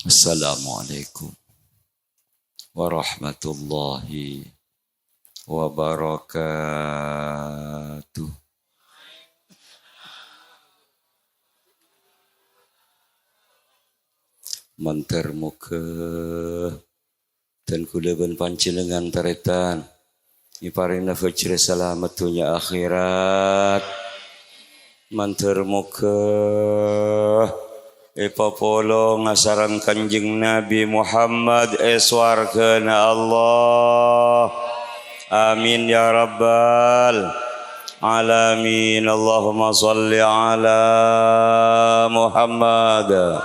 Assalamualaikum warahmatullahi wabarakatuh. Mantar muka dan kuleban panjenengan taretan iparina fajr selamat dunia akhirat. Mantar muka ipapolo ngasaran kanjeng Nabi Muhammad eswargana Allah. Amin ya rabbal alamin. Allahumma salli ala Muhammad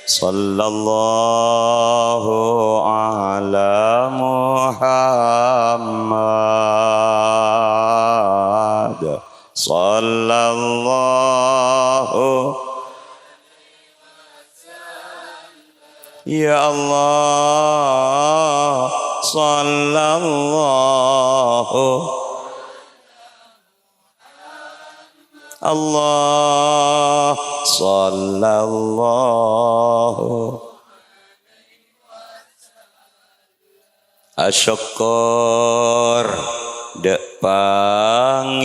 sallallahu ala Muhammad sallallahu. Ya Allah sallallahu Allah sallallahu asyukur dek pangeranna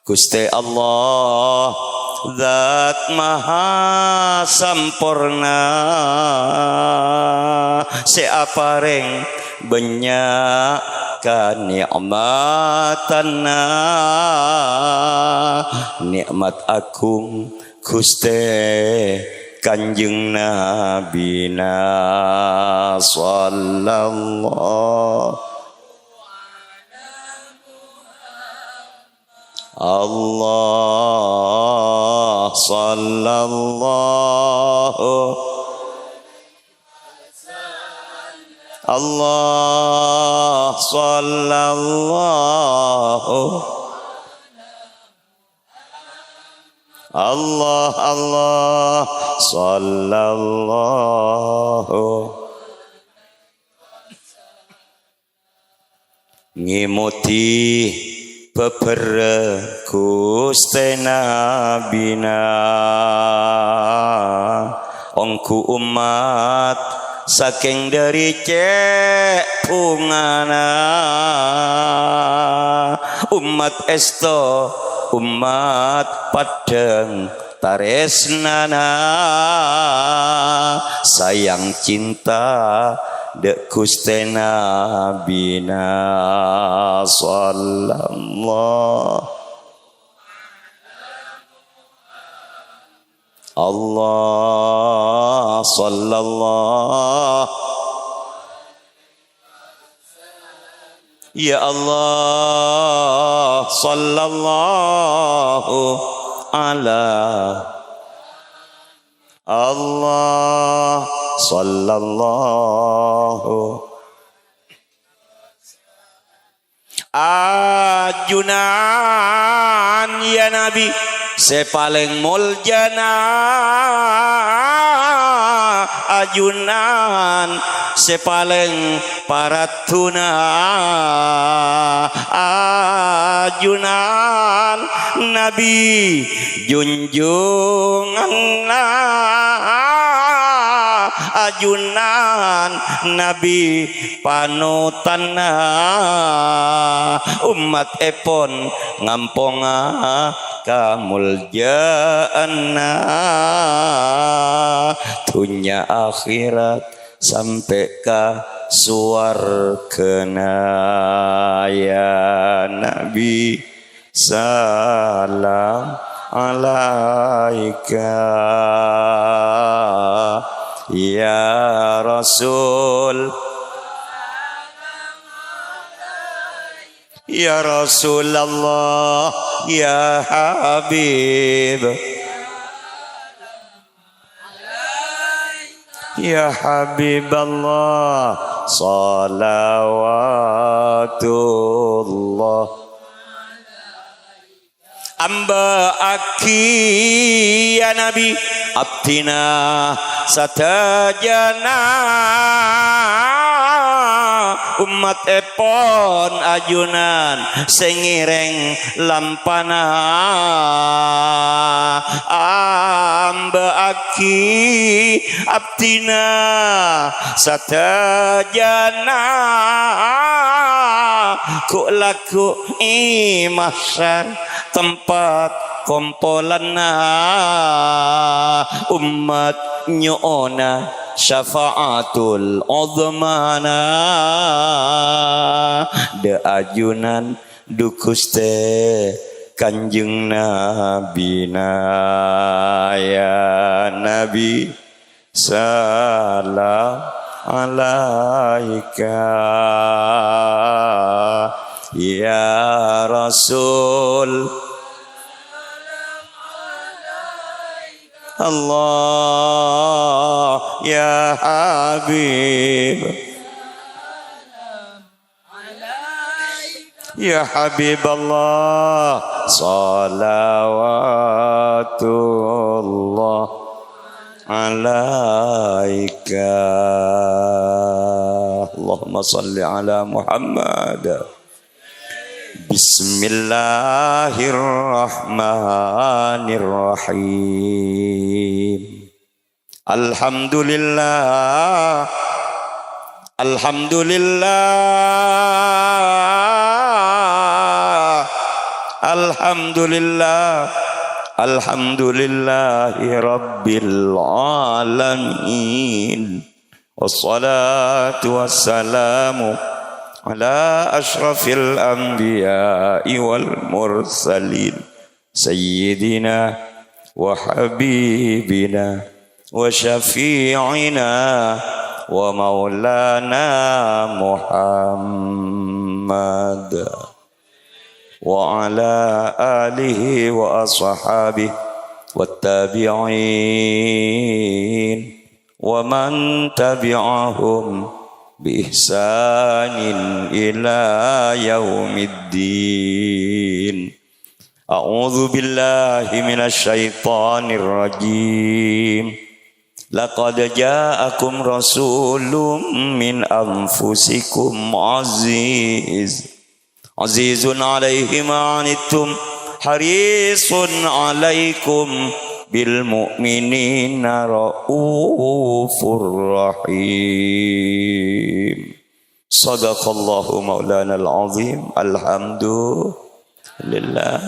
Gusti Allah Zat maha sampurna seapareng banyak nikmatana nikmat agung Gusti Kanjeng Nabina sallallahu Allah sallallahu Allah sallallahu Allah Allah sallallahu ngimuti pepere Gusti Nabina ongku umat saking dari cek pungana umat esto umat padang taresnana sayang cinta dek Gusti Nabina sallallahu Allah sallallahu Ya Allah sallallahu ala Allah sallallahu ajunan ya Nabi sepaling muljana ajunan sepaling paratuna ajunan Nabi junjungan ajunan Nabi panutanna umat epon ngamponga kamuljaanna dunya akhirat sampai ka suwargana ya Nabi salam alaika ya Rasul ya Rasulullah ya Habib ya Habiballah salawatullah amba aki ya Nabi abdina satajana umat epon ajunan sengireng lampana haki abdina satajana ku laku mahsyar tempat kompolanna umat nyona syafaatul uzmana de ajunan dukuste kanjeng nabina ya nabi salam alaika ya rasul Allah ya Habib ya Habib Allah salawatullah alaika Allahumma salli ala Muhammad. Bismillahirrahmanirrahim. Alhamdulillah, alhamdulillah, alhamdulillah, alhamdulillahi rabbil alamin. Wassalatu wassalamu ala ashrafil anbiya'i wal mursalin sayyidina wa habibina wa syafi'ina wa maulana Muhammad wa ala alihi wa ashabihi wat tabi'in wa man tabi'ahum biihsanin ila yaumiddin. A'udzu billahi minasy syaithanir rajim. Laqad ja'akum rasulun min anfusikum azizun 'alaihi ma 'anittum harisun 'alaikum bil mu'minina raufur rahim. Sadaqallahu maulana al-azim. Alhamdulillah.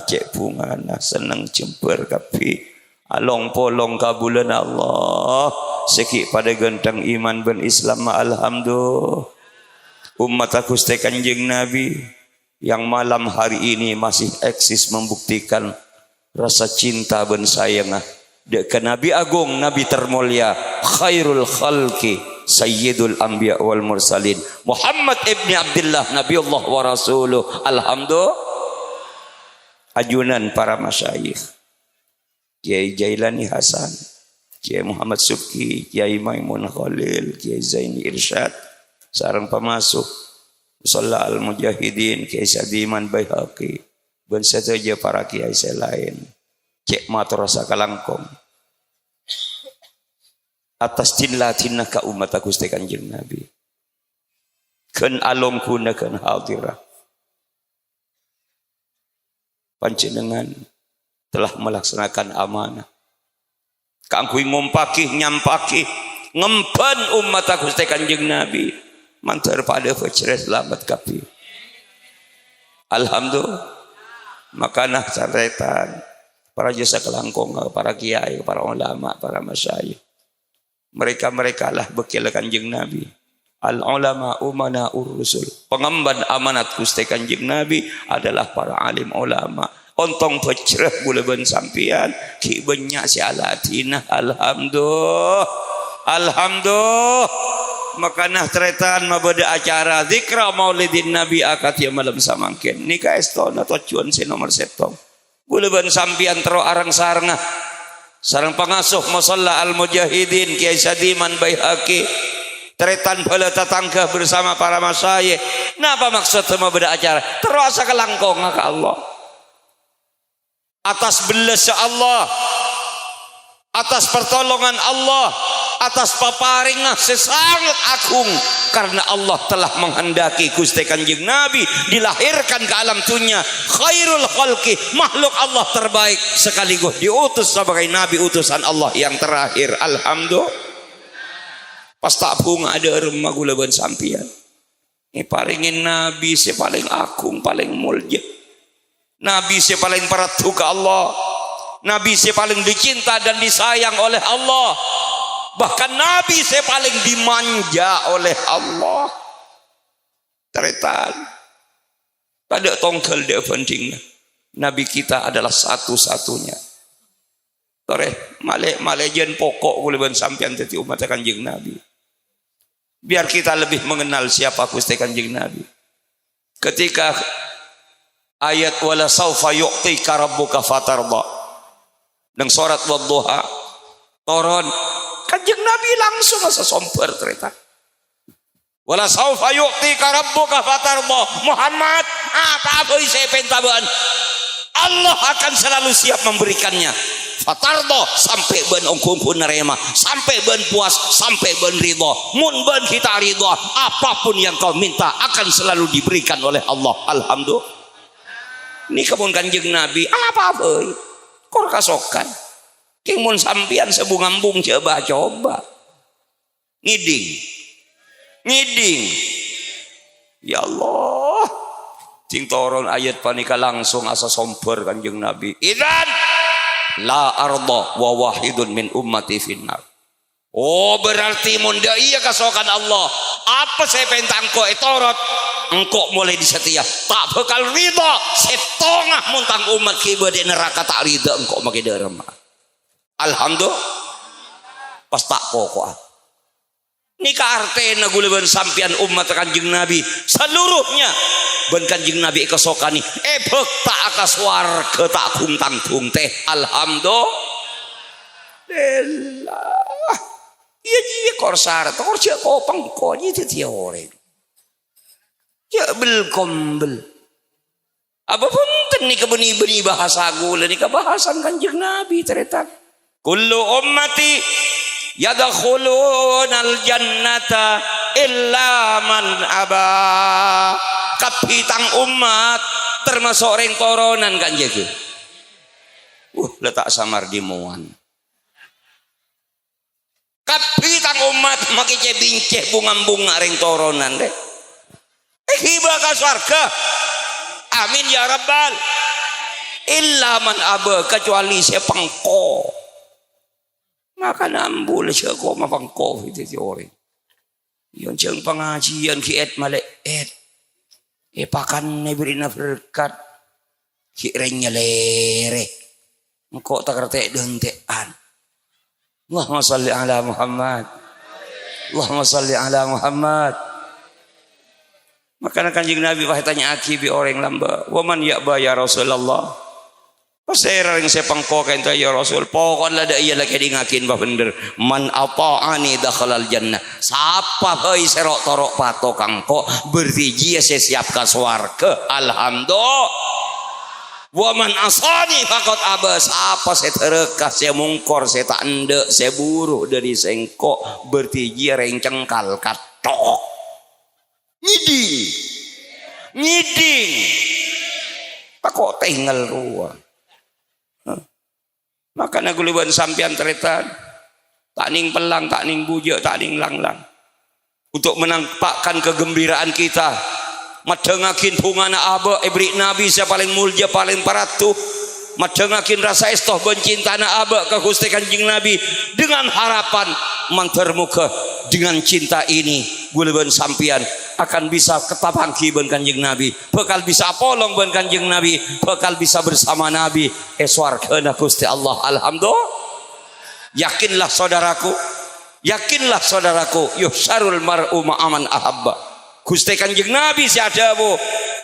Cek bungana senang jemper kapi along polong kabulan Allah sekik pada gentang iman ben Islam. Alhamdulillah. Umat aku Kanjeng Nabi yang malam hari ini masih eksis membuktikan rasa cinta ben sayang ke Nabi Agung, Nabi termulia, khairul khalqi, sayyidul anbiya wal mursalin, Muhammad ibni Abdullah, Nabi Allah wa rasuluh. Alhamdulillah. Ajunan para masyayikh, Kiai Jailani Hasan, Kiai Muhammad Subki, Kiai Maimun Khalil, Kiai Zaini Irsyad, sareng pemasuk Musalla al-Mujahidin, Kiai Sadiman Baihaqi, ben saja para kiai selain cek matrosa kalangkong atas cinlatina ka umat aku Kanjeng Nabi ken along kuna ken hadirah panjenengan telah melaksanakan amanah kangkui ngompaki nyampaki ngemban umat aku Kanjeng Nabi mantar pada fajr selamat kapi. Alhamdulillah. Makanah caretan para jasa kelangkong, para kiai, para ulama, para masyayikh. Mereka lah bekil Kanjeng Nabi. Al ulama umana urusul. Pengemban amanat Gusti Kanjeng Nabi adalah para alim ulama. Ontong pecreh buleban sampian ki banyak si alatina. Alhamdulillah. Alhamdulillah. Makanah tretan mabada acara zikra maulidin Nabi akad ya malam samangkin nikah estona tujuan si nomor setong buleban sampian tero arang sarang pangasuh Musalla al-Mujahidin Kiai Sadiman Baihaqi tretan bala tetangga bersama para masyayikh. Napa maksud mabada acara terasa kelangkong ka Allah atas belas Allah, atas pertolongan Allah, atas paparing sesangat agung karena Allah telah menghendaki Gusti Kanjeng Nabi dilahirkan ke alam dunia, khairul khalqi, makhluk Allah terbaik, sekaligus diutus sebagai nabi utusan Allah yang terakhir. Alhamdulillah. Pas tak bunga ada rumah gula ban sampian. Ini paringin nabi si paling agung, paling mulia. Nabi si paling paratu ke Allah. Nabi si paling dicinta dan disayang oleh Allah. Bahkan Nabi si paling dimanja oleh Allah. Teretan. Pada tongkel dia pentingnya. Nabi kita adalah satu-satunya. Tore, malejen pokok boleh ban sampean tadi umat Kanjeng Nabi. Biar kita lebih mengenal siapa Gusti Kanjeng Nabi. Ketika ayat wala saufa yu'tika rabbuka fatarda dan surat wadduha turun, Kanjeng Nabi langsung asa somper ternyata. Wala saufa yu'tika rabbuka fatarda. Muhammad, apa saya pentaban? Allah akan selalu siap memberikannya. Fatardo sampai ben ongkungku nerema, sampai ben puas, sampai ben ridho. Mun ben kita ridho, apapun yang kau minta akan selalu diberikan oleh Allah. Alhamdulillah. Ini kebun Kanjeng Nabi apa-apa kor kasokan. Kimun sampian sebungambung coba ngiding ya Allah ting toron ayat panika langsung asa somper Kanjeng Nabi. Idan la arda wa wahidun min ummati finnar. Oh berarti munda iya kasokan Allah. Apa saya pentangko etorot engkau mulai disetia tak bakal ridha setengah muntang umat kiba di neraka tak ridha engkau makin derma. Alhamdulillah. Pas tak pokok nika artena guleban sampian umat Kanjeng Nabi seluruhnya ben Kanjeng Nabi kesokani ebek tak akas warga tak tanggung teh. Alhamdulillah. Iya korsar torja kopang koji tetiore ya bel kombel apa pun nih kebeni-beni bahasa gula nih kebahasan Kanjeng Nabi ternyata kullu ummati yadkhulunal jannata illa man aba. Kapitang umat termasuk orang toronan kan jadi letak samar di muan. Kapitang umat makice binceh bunga-bunga ring toronan deh. Hiba ka surga. Amin ya rabbal. Illa man aba kecuali sepangko. Maka nambul siya ko mapangko itu orang. Yon siyang pengajian kiet maleet. Pakan neberi na berkat. Kirenya lere. Engkau tak kertek dentean. Allahumma salli ala Muhammad. Allahumma salli ala Muhammad. Maka Kanjeng Nabi wahai tanya akibi orang lamba. Waman ya'ba ya Rasulullah. Pasera ring sepangko kain ya Rasul. Pokon lada iya lagi dingakin bah bener. Man ata'ani dakhalal jannah. Sapa hei serok torok pato kangko bertiji saya siapkan swarga. Alhamdulillah. Waman asani fakot abas. Apa saya terekah, saya mungkor, saya tak endek, saya buruk dari sengkok bertiji ring cengkal katok. Ngiding. Pakok tinggal ruang. Maka naguluban sampian teretan tak ning pelang, tak ning bujak, tak ning langlang untuk menampakkan kegembiraan kita madengakin bungana aba ibrik Nabi saya paling mulia paling paratu madengakin rasa estoh bencintana aba ke Gusti Kanjeng Nabi dengan harapan mantermuka dengan cinta ini guluban sampian akan bisa ketapangki ben Kanjeng Nabi, bakal bisa polong ben Kanjeng Nabi, bakal bisa bersama Nabi swargana Gusti Allah. Alhamdulillah. Yakinlah saudaraku, yuhsyarul mar'u ma'aman ahabba. Gusti Kanjeng Nabi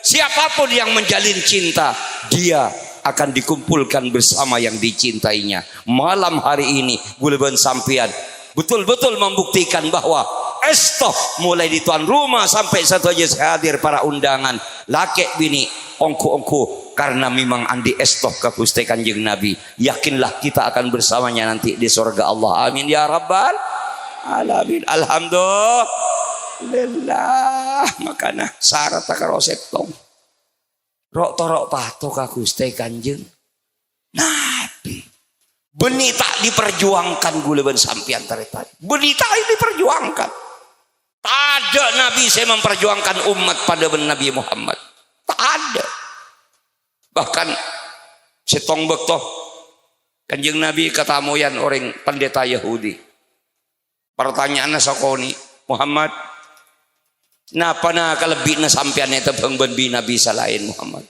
siapapun yang menjalin cinta, dia akan dikumpulkan bersama yang dicintainya. Malam hari ini guluban sampian betul-betul membuktikan bahwa estoh mulai di tuan rumah sampai satu aja hadir para undangan laki bini ongku karena memang andi estoh ke Gusti Kanjeng Nabi. Yakinlah kita akan bersamanya nanti di surga Allah. Amin ya rabbal alamin. Alhamdulillah. Lelah makana syarat karo setong. Rok torok pato ka Gusti Kanjeng Nabi. Benih tak diperjuangkan guleban sampian taretan. Benih tak diperjuangkan. Tak ada Nabi saya memperjuangkan umat pada Nabi Muhammad. Tak ada. Bahkan setong bektoh Kanjeng Nabi katamuyan orang pendeta Yahudi. Pertanyaannya sakoni Muhammad. Napa na kalebih na sampian itu pengbenbi Nabi selain Muhammad.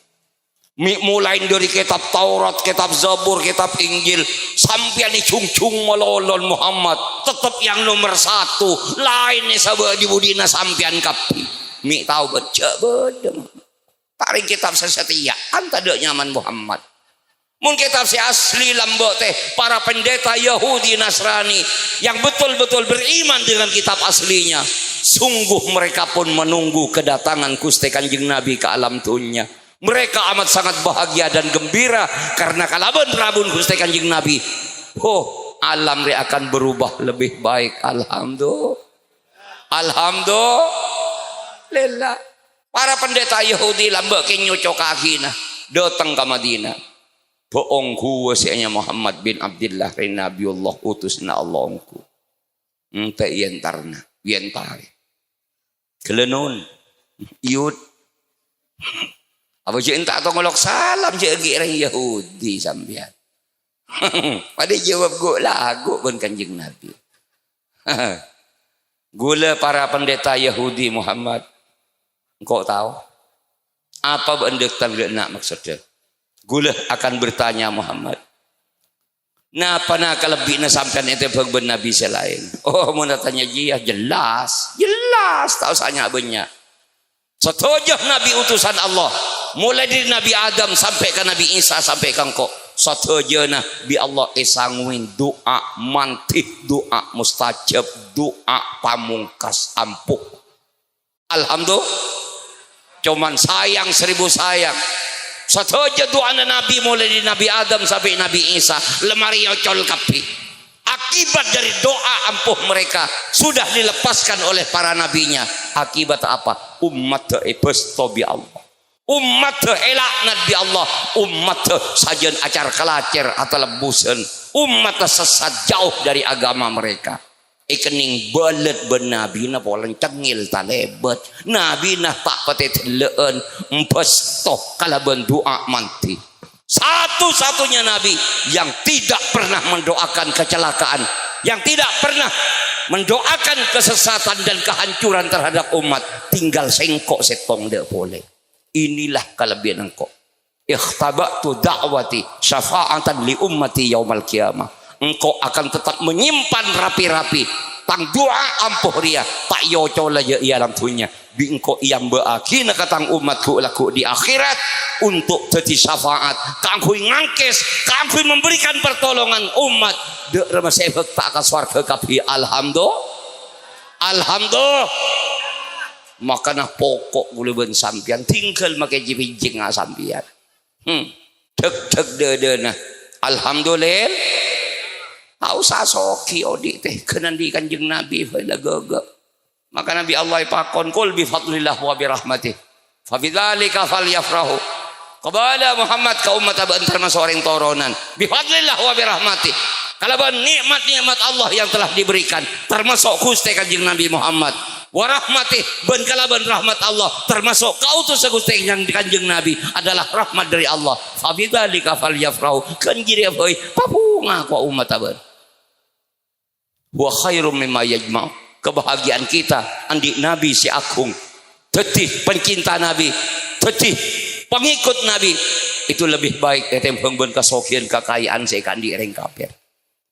Mulai dari kitab Taurat, kitab Zabur, kitab Injil, sampian cung melolon Muhammad. Tetap yang nomor satu. Lainnya sabah di budina sampian kapi. Mi tahu baca bedeng. Tarik kitab sesetia. Anta dek nyaman Muhammad. Mun kitab si asli lambok teh para pendeta Yahudi Nasrani yang betul-betul beriman dengan kitab aslinya. Sungguh mereka pun menunggu kedatangan Gusti Kanjeng Nabi ke alam dunia. Mereka amat sangat bahagia dan gembira karena kalaban rabun Gusti Kanjeng Nabi. Oh, alam dia akan berubah lebih baik. Alhamdulillah. Alhamdulillah. Para pendeta Yahudi lambok ke nyocok kaki nah datang ke Madinah. Boong ku wasianya Muhammad bin Abdullah rin Nabiullah utusna Allahku. Ente yentarna, yentari. Kelenon, iut. Apa je enta atau ngolok salam je orang Yahudi sambian. Pada jawab go lagu pun Kanjeng Nabi. Gula para pendeta Yahudi Muhammad. Engkau tahu apa bendek nak maksudnya? Gula akan bertanya Muhammad. Napa nak lebih na sampean itu pengben Nabi selain. Oh mau tanya dia jelas tahu sanya banyak. Setuju Nabi utusan Allah. Mulai dari Nabi Adam sampai ke Nabi Isa sampai ke engkau. Setuju nah bi Allah esangwin doa mantih doa mustajab doa pamungkas ampuh. Alhamdulillah. Cuman sayang 1000 sayang. Setuju doa Nabi mulai dari Nabi Adam sampai Nabi Isa lemari ocol kapi. Akibat dari doa ampuh mereka sudah dilepaskan oleh para nabinya. Akibat apa? Umat ebesto bi Allah. Umat elaknat bi Allah. Umat sajen acar kelacer atau lebusan. Umat sesat jauh dari agama mereka. Ikening belet benabi na polang cengil talebet. Nabi na tak patet leen empestoh kalaban doa manti. Satu-satunya nabi yang tidak pernah mendoakan kecelakaan, yang tidak pernah mendoakan kesesatan dan kehancuran terhadap umat, tinggal sengkok setong dek boleh. Inilah kelebihan engkau. Ikhtabatu da'wati syafa'atan li ummati yaumal qiyamah. Engkau akan tetap menyimpan rapi-rapi tang doa ampuh ria tak yocola ya dalam dunia bi engkau yang beakina katang umatku laku di akhirat untuk jadi syafaat kangkui ngangkes kangkui memberikan pertolongan umat dek remasa tak ke swarga kapi. Alhamdulillah. Makana pokok guleben sampian tinggal make jipijing sampian deg de nah alhamdulillah. Tahu sasoki odi teh kenandi Kanjeng Nabi pada gaga. Maka Nabi Allah pakon kul bi fadlillah wa bi rahmatih. Fa bidzalika falyafrahu. Kepada Muhammad ka umat abang termasuk orang toronan. Bi fadlillah wa bi rahmatih. Kalau nikmat-nikmat Allah yang telah diberikan termasuk Gusti Kanjeng Nabi Muhammad. Wa rahmatih ben kalaban rahmat Allah termasuk kautus Gusti Kanjeng Nabi adalah rahmat dari Allah. Fa bidzalika falyafrahu. Kan jiri boy papunga ku umat abang. Wa khairum mimma yajma'. Kebahagiaan kita andi Nabi si agung tetih pencinta Nabi tetih pengikut Nabi itu lebih baik ketimbang ben kasokian kekayaan saya kandi ring kafir.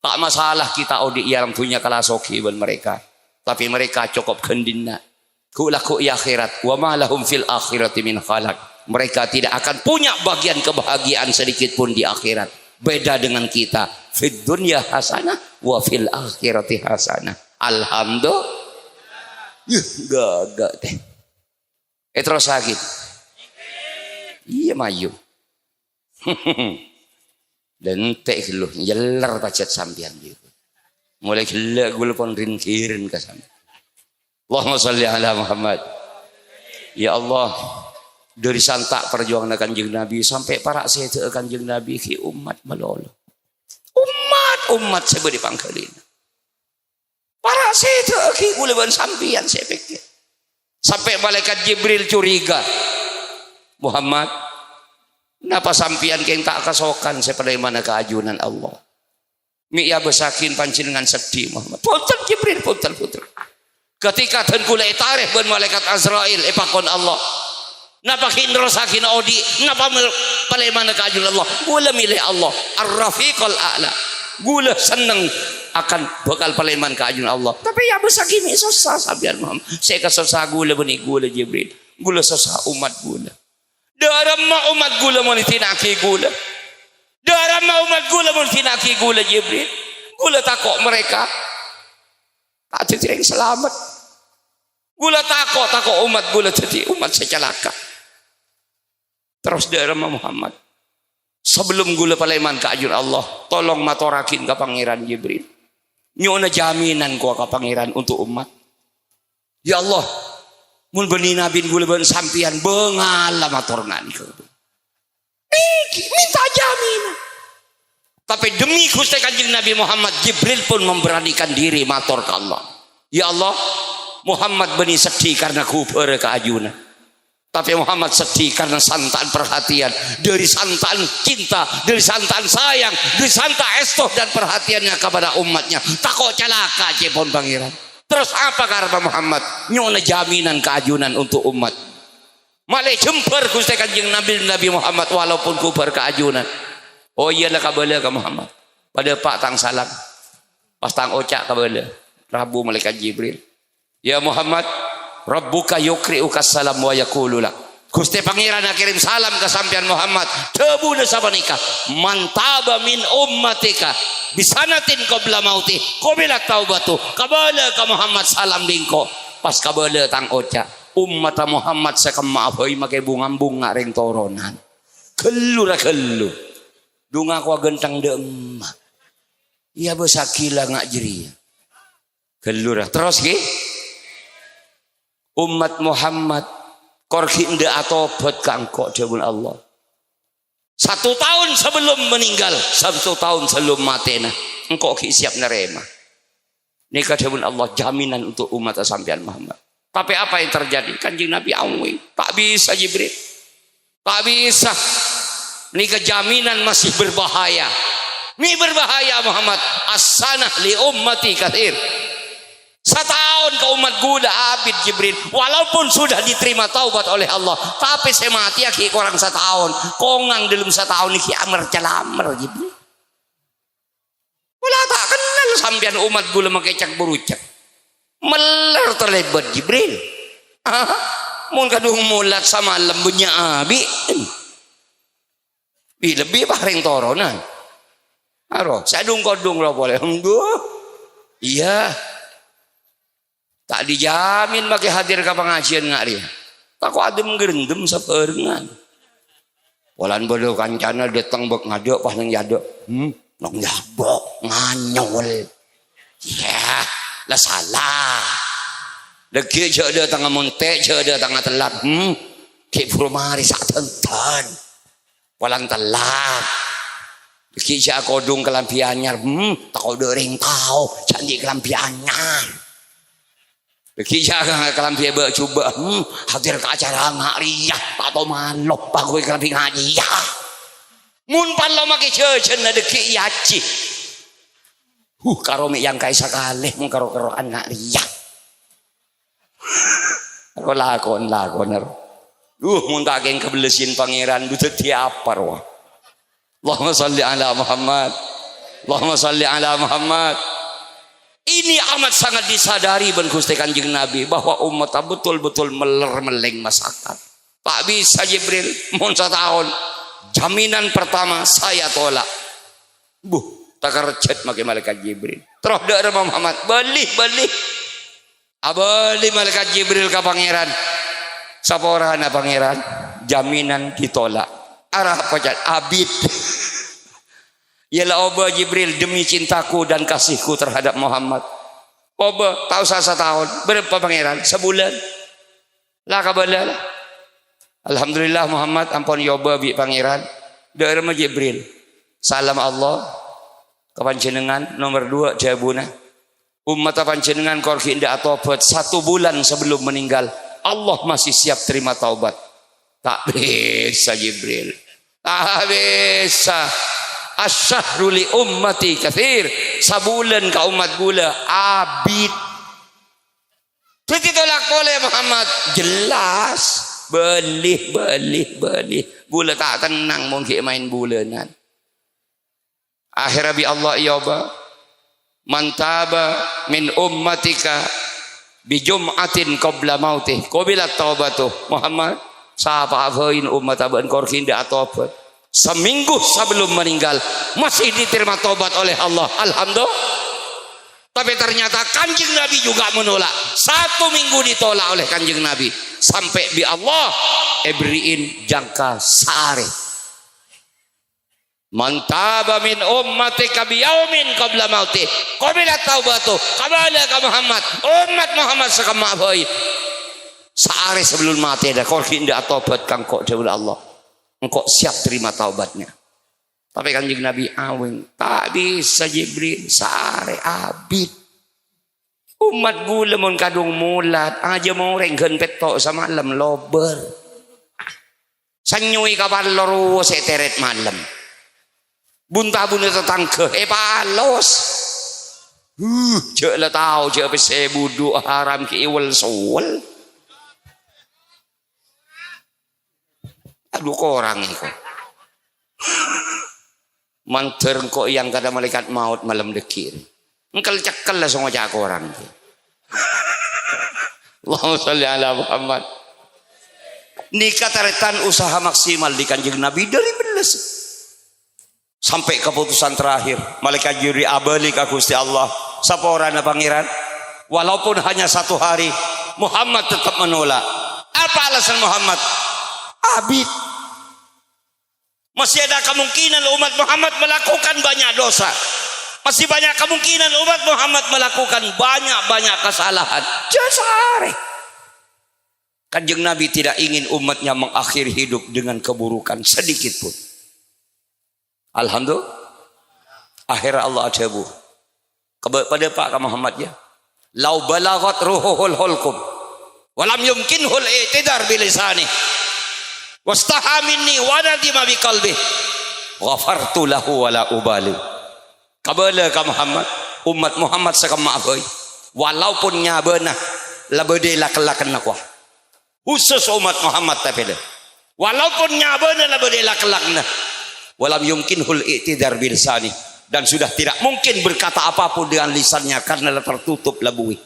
Tak masalah kita odi yang punya kala soki ben mereka tapi mereka cukup kendina ku laku akhirat wa ma lahum fil akhirati min khalaq. Mereka tidak akan punya bagian kebahagiaan sedikit pun di akhirat. Beda dengan kita fid dunya hasanah wa fil akhirati hasanah. Alhamdulillah. Gagak teh. Terus sakit. Iya mayu. Dan teh lu jelar pacet sampian gitu. Mulai gila gula pon rin kirin ke sampian. Allahumma sholli ala Muhammad. Ya Allah, dari santak perjuangan Kanjeng Nabi sampai para sete Kanjeng Nabi ki umat melolo. Umat seberi pangkalin. Para sete ki kuleban sampian saya pikir. Sampai malaikat Jibril curiga. Muhammad, kenapa sampian keng tak kasokan sepada mana keajunan Allah? Mi ya besakin pancingan sedih Muhammad. Punten Jibril, punten. Ketika ten kula tarikh ben malaikat Azrail epakon Allah. Napa hindro sakin odi, napa palai mana keajunan Allah? Gula milih Allah, Ar-Rafiqul A'la. Gula seneng akan bakal palai mana keajunan Allah. Tapi ya besakin mi susah sampean Muhammad. Saya kesusah gula benih gula Jibril. Gula susah umat gula. Darama umat gula mau tinaki gula. Darama umat gula mau tinaki gula Jibril. Gula takok mereka. Tak ada yang selamat. Gula takok umat gula jadi umat secelaka. Terus darama Muhammad. Sebelum gula palaiman ke ajur Allah, tolong matorakin ke pangeran Jibril. Nyona jaminan ku ke pangeran untuk umat. Ya Allah, mun beni nabi gula ben sampian bengal matornan ke. Minta jaminan. Tapi demi Gusti Kanjeng Nabi Muhammad, Jibril pun memberanikan diri matur ke Allah. Ya Allah, Muhammad beni sedih karena kubur keajunan. Tapi Muhammad sedih karena santaan perhatian, dari santaan cinta, dari santaan sayang, dari santaan estoh dan perhatiannya kepada umatnya. Takut celaka cepon pangeran. Terus apa karena Muhammad? Nyona jaminan keajunan untuk umat. Malai jemper Gusti Kanjeng Nabi Muhammad walaupun kubur keajunan. Oh iyalah kabala ke Muhammad. Pada Pak Tang Salam, pas Tang Ocak kabala. Rabu malaikat Jibril. Ya Muhammad, Rabbuka yukri'uka salam wa yaqulu lak. Gusti pangeran kirim salam ke sampean Muhammad. Tebu na sabanika. Mantaba min ummatika bisanatin qabla mauti qabila taubatu. Kabala ka Muhammad salam dingko. Pas kabala Tang Ocak. Umat Muhammad sakamaafai make bunga-bunga ring toronan. Kellu ra kellu. Dunga ko gentang deem. Iya besakila ngak jeri. Kelurah terus ki umat Muhammad korki nda atobat kangkok dawuh Allah. 1 tahun sebelum meninggal, 1 tahun sebelum matena, engkau ki siap nerima. Nika dawuh Allah jaminan untuk umat sampean Muhammad. Tapi apa yang terjadi? Kanjeng Nabi awi, tak bisa Jibril. Tak bisa. Nika jaminan masih berbahaya. Ini berbahaya Muhammad. As-sanah li ummati kathir. 1 tahun ke umat gula abid Jibril. Walaupun sudah diterima taubat oleh Allah, tapi saya mati aki kurang 1 tahun. Kongang dalam 1 tahun iki amar calamer Jibril. Wala tak kenal sampean umat gula makecak berucak. Meler terlebat Jibril. Mun kadung mulat sama lembunya abi. Lebih paring toronan. Aro, saya dung kodung lah boleh. Iya. Tak dijamin bagi hadir ke pengajian ngari. Tak kok adem gerendem saperengan. Walan bodo kancana datang bek ngaduk pas nang jaduk. Nang jabok nganyol. Ya, lah salah. Lagi jada tengah montek, jada tengah telat. Ki purmari sak tenten. Walang telat. Lagi jak kodung kelampi anyar. Tak kodo ring tau, cantik kelampi anyar. Lagi jak kelampi be coba. Hadir ke acara ngariah, tak tau manok pak kowe kelampi ngaji. Mun pan lo make cecen deki yaci. Karo mi yang kai sakaleh mun karo-karoan ngariah. Karo lakon. Mun tak geng kebelesin pangeran du dadi apa wah. Allahumma sholli ala Muhammad. Allahumma sholli ala Muhammad. Ini amat sangat disadari ben Gusti Kanjeng Nabi bahwa umat betul-betul meler-meleng masyarakat. Tak bisa Jibril mun 1 tahun. Jaminan pertama saya tolak. Tak kerjet make malaikat Jibril. Terus dak Muhammad balik. Abali malaikat Jibril ke pangeran. Sapa orana pangeran? Jaminan ditolak. Arah pojat abid. Yalah oba Jibril demi cintaku dan kasihku terhadap Muhammad. Oba tahu sasa tahun berapa pangeran sebulan lah kabala lah. Alhamdulillah Muhammad ampun yoba bi pangeran dari Jibril salam Allah kepanjenengan nomor 2 jabuna umat panjenengan korki indah tobat 1 bulan sebelum meninggal Allah masih siap terima taubat. Tak bisa Jibril, tak bisa. Asyahru li ummati kathir, sabulan ka umat gula abid. Jadi tolak oleh Muhammad jelas belih gula tak tenang mungkin main bulanan. Akhirnya bi Allah iyoba mantaba min ummatika bi jum'atin qabla mautih qabilat taubatuh. Muhammad sapa afain umat aban korkin da tobat seminggu sebelum meninggal masih diterima tobat oleh Allah. Alhamdulillah. Tapi ternyata Kanjeng Nabi juga menolak. 1 minggu ditolak oleh Kanjeng Nabi sampai bi Allah ebriin jangka sare. Mantaba min ummatika biyaumin qabla mautih qabilat taubatuh qabala ka Muhammad umat Muhammad sakama afai sehari sebelum mati ada korki ndak tobat kang kok jauh Allah engkau siap terima taubatnya. Tapi Kanjeng Nabi awing tak bisa Jibril sehari abid umat gula mun kadung mulat aja mau renggen petok sama malam lober sanyui kapal loru seteret malam bunta-bunta tetangga palos cek lah tahu cek pese budu haram ki iwal suwal. Aduh korang itu manter kok yang kata malaikat maut malam dekir engkal cekal lah semua cak orang itu. Allahumma sholli ala Muhammad. Nikah taretan usaha maksimal di Kanjeng Nabi dari belas sampai keputusan terakhir malaikat Jibril abali ka Gusti Allah saporana pangeran walaupun hanya 1 hari Muhammad tetap menolak. Apa alasan Muhammad? Abid. Masih ada kemungkinan umat Muhammad melakukan banyak dosa. Masih banyak kemungkinan umat Muhammad melakukan banyak kesalahan. Jasare. Kanjeng Nabi tidak ingin umatnya mengakhiri hidup dengan keburukan sedikit pun. Alhamdulillah. Akhirnya Allah ajabu kepada Pak Muhammad ya. Lau balagat ruhuhul hulkum walam yumkinhul i'tidar bilisani wastaha minni wa nadima biqalbi ghafartu lahu wala ubali. Kabala ka Muhammad umat Muhammad sakam maafai walaupun nyabana labede lakalakan nakwa khusus umat Muhammad tapi dah walaupun nyabana labede lakalakna walam yumkinhul i'tidar bilisani dan sudah tidak mungkin berkata apapun dengan lisannya karena tertutup labui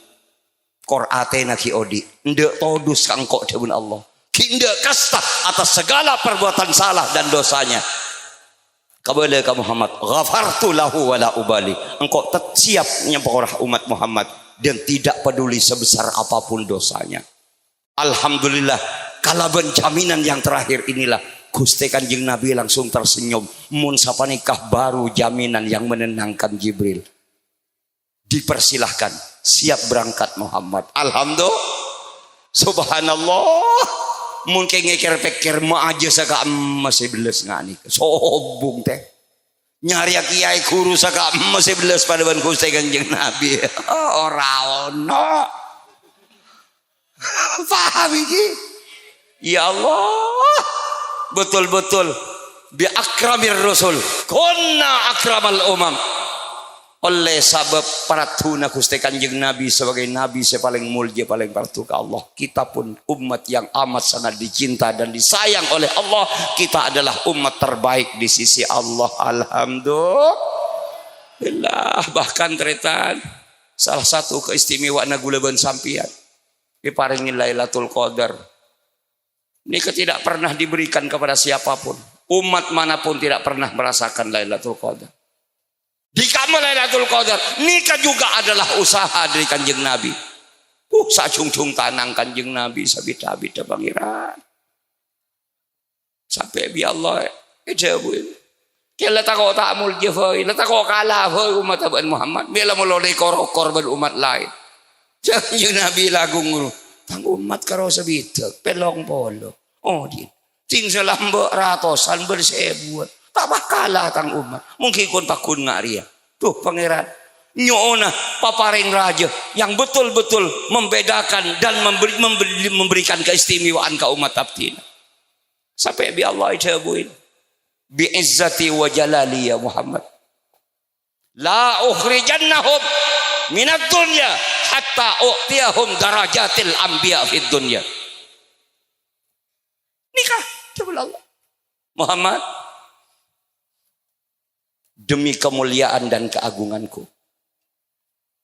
Qur'atena ki odi ndek todus kangkok debun Allah ki ndek kasta atas segala perbuatan salah dan dosanya. Kabala ka Muhammad ghafartu lahu wala ubali engkau siap nyamporah umat Muhammad dan tidak peduli sebesar apapun dosanya. Alhamdulillah kalaban jaminan yang terakhir inilah Gusti Kanjeng Nabi langsung tersenyum. Mun sapa nikah baru jaminan yang menenangkan Jibril. Dipersilahkan siap berangkat Muhammad. Alhamdulillah. Subhanallah. Mungkin ngekir-pikir mau aja saka masih beles ngani. Sobung teh. Nyari kiai guru saka masih beles pada ban Gusti Kanjeng Nabi. Ora ono. Paham iki? Ya Allah. Betul-betul bi akramir rasul kunna akramal umam oleh sebab paratuna Gusti Kanjeng Nabi sebagai nabi paling mulia paling partu ke Allah kita pun umat yang amat sangat dicinta dan disayang oleh Allah kita adalah umat terbaik di sisi Allah. Alhamdulillah. Bahkan tretan salah satu keistimewaan gulaban sampian diparingi Lailatul Qadar ini tidak pernah diberikan kepada siapapun. Umat manapun tidak pernah merasakan Lailatul Qadar. Di kamar Lailatul Qadar, nikah juga adalah usaha dari Kanjeng Nabi. Sajung-jung tanang Kanjeng Nabi sabita-bita pangeran. Sampai bi Allah jawab. Kaya tako ta'amul jefoi, tako kalah hoi umat abad Muhammad. Bila mulai korban umat lain. Jangan yung Nabi lagung nguru. Tang umat karo sabitak, pelong polo. Oh di. Ting selamba ratusan bersebuan. Tak bakalah tang umat. Mungkin kon takun ngaria. Tuh pangeran. Nyona paparing raja yang betul-betul membedakan dan memberikan keistimewaan ke umat abdina. Sampai bi Allah ijabuin. Bi'izzati wa jalali ya Muhammad la ukhrijannahum minad dunya hatta u'tiyahum darajatil anbiya fid dunya. Nikah coba Allah Muhammad, demi kemuliaan dan keagunganku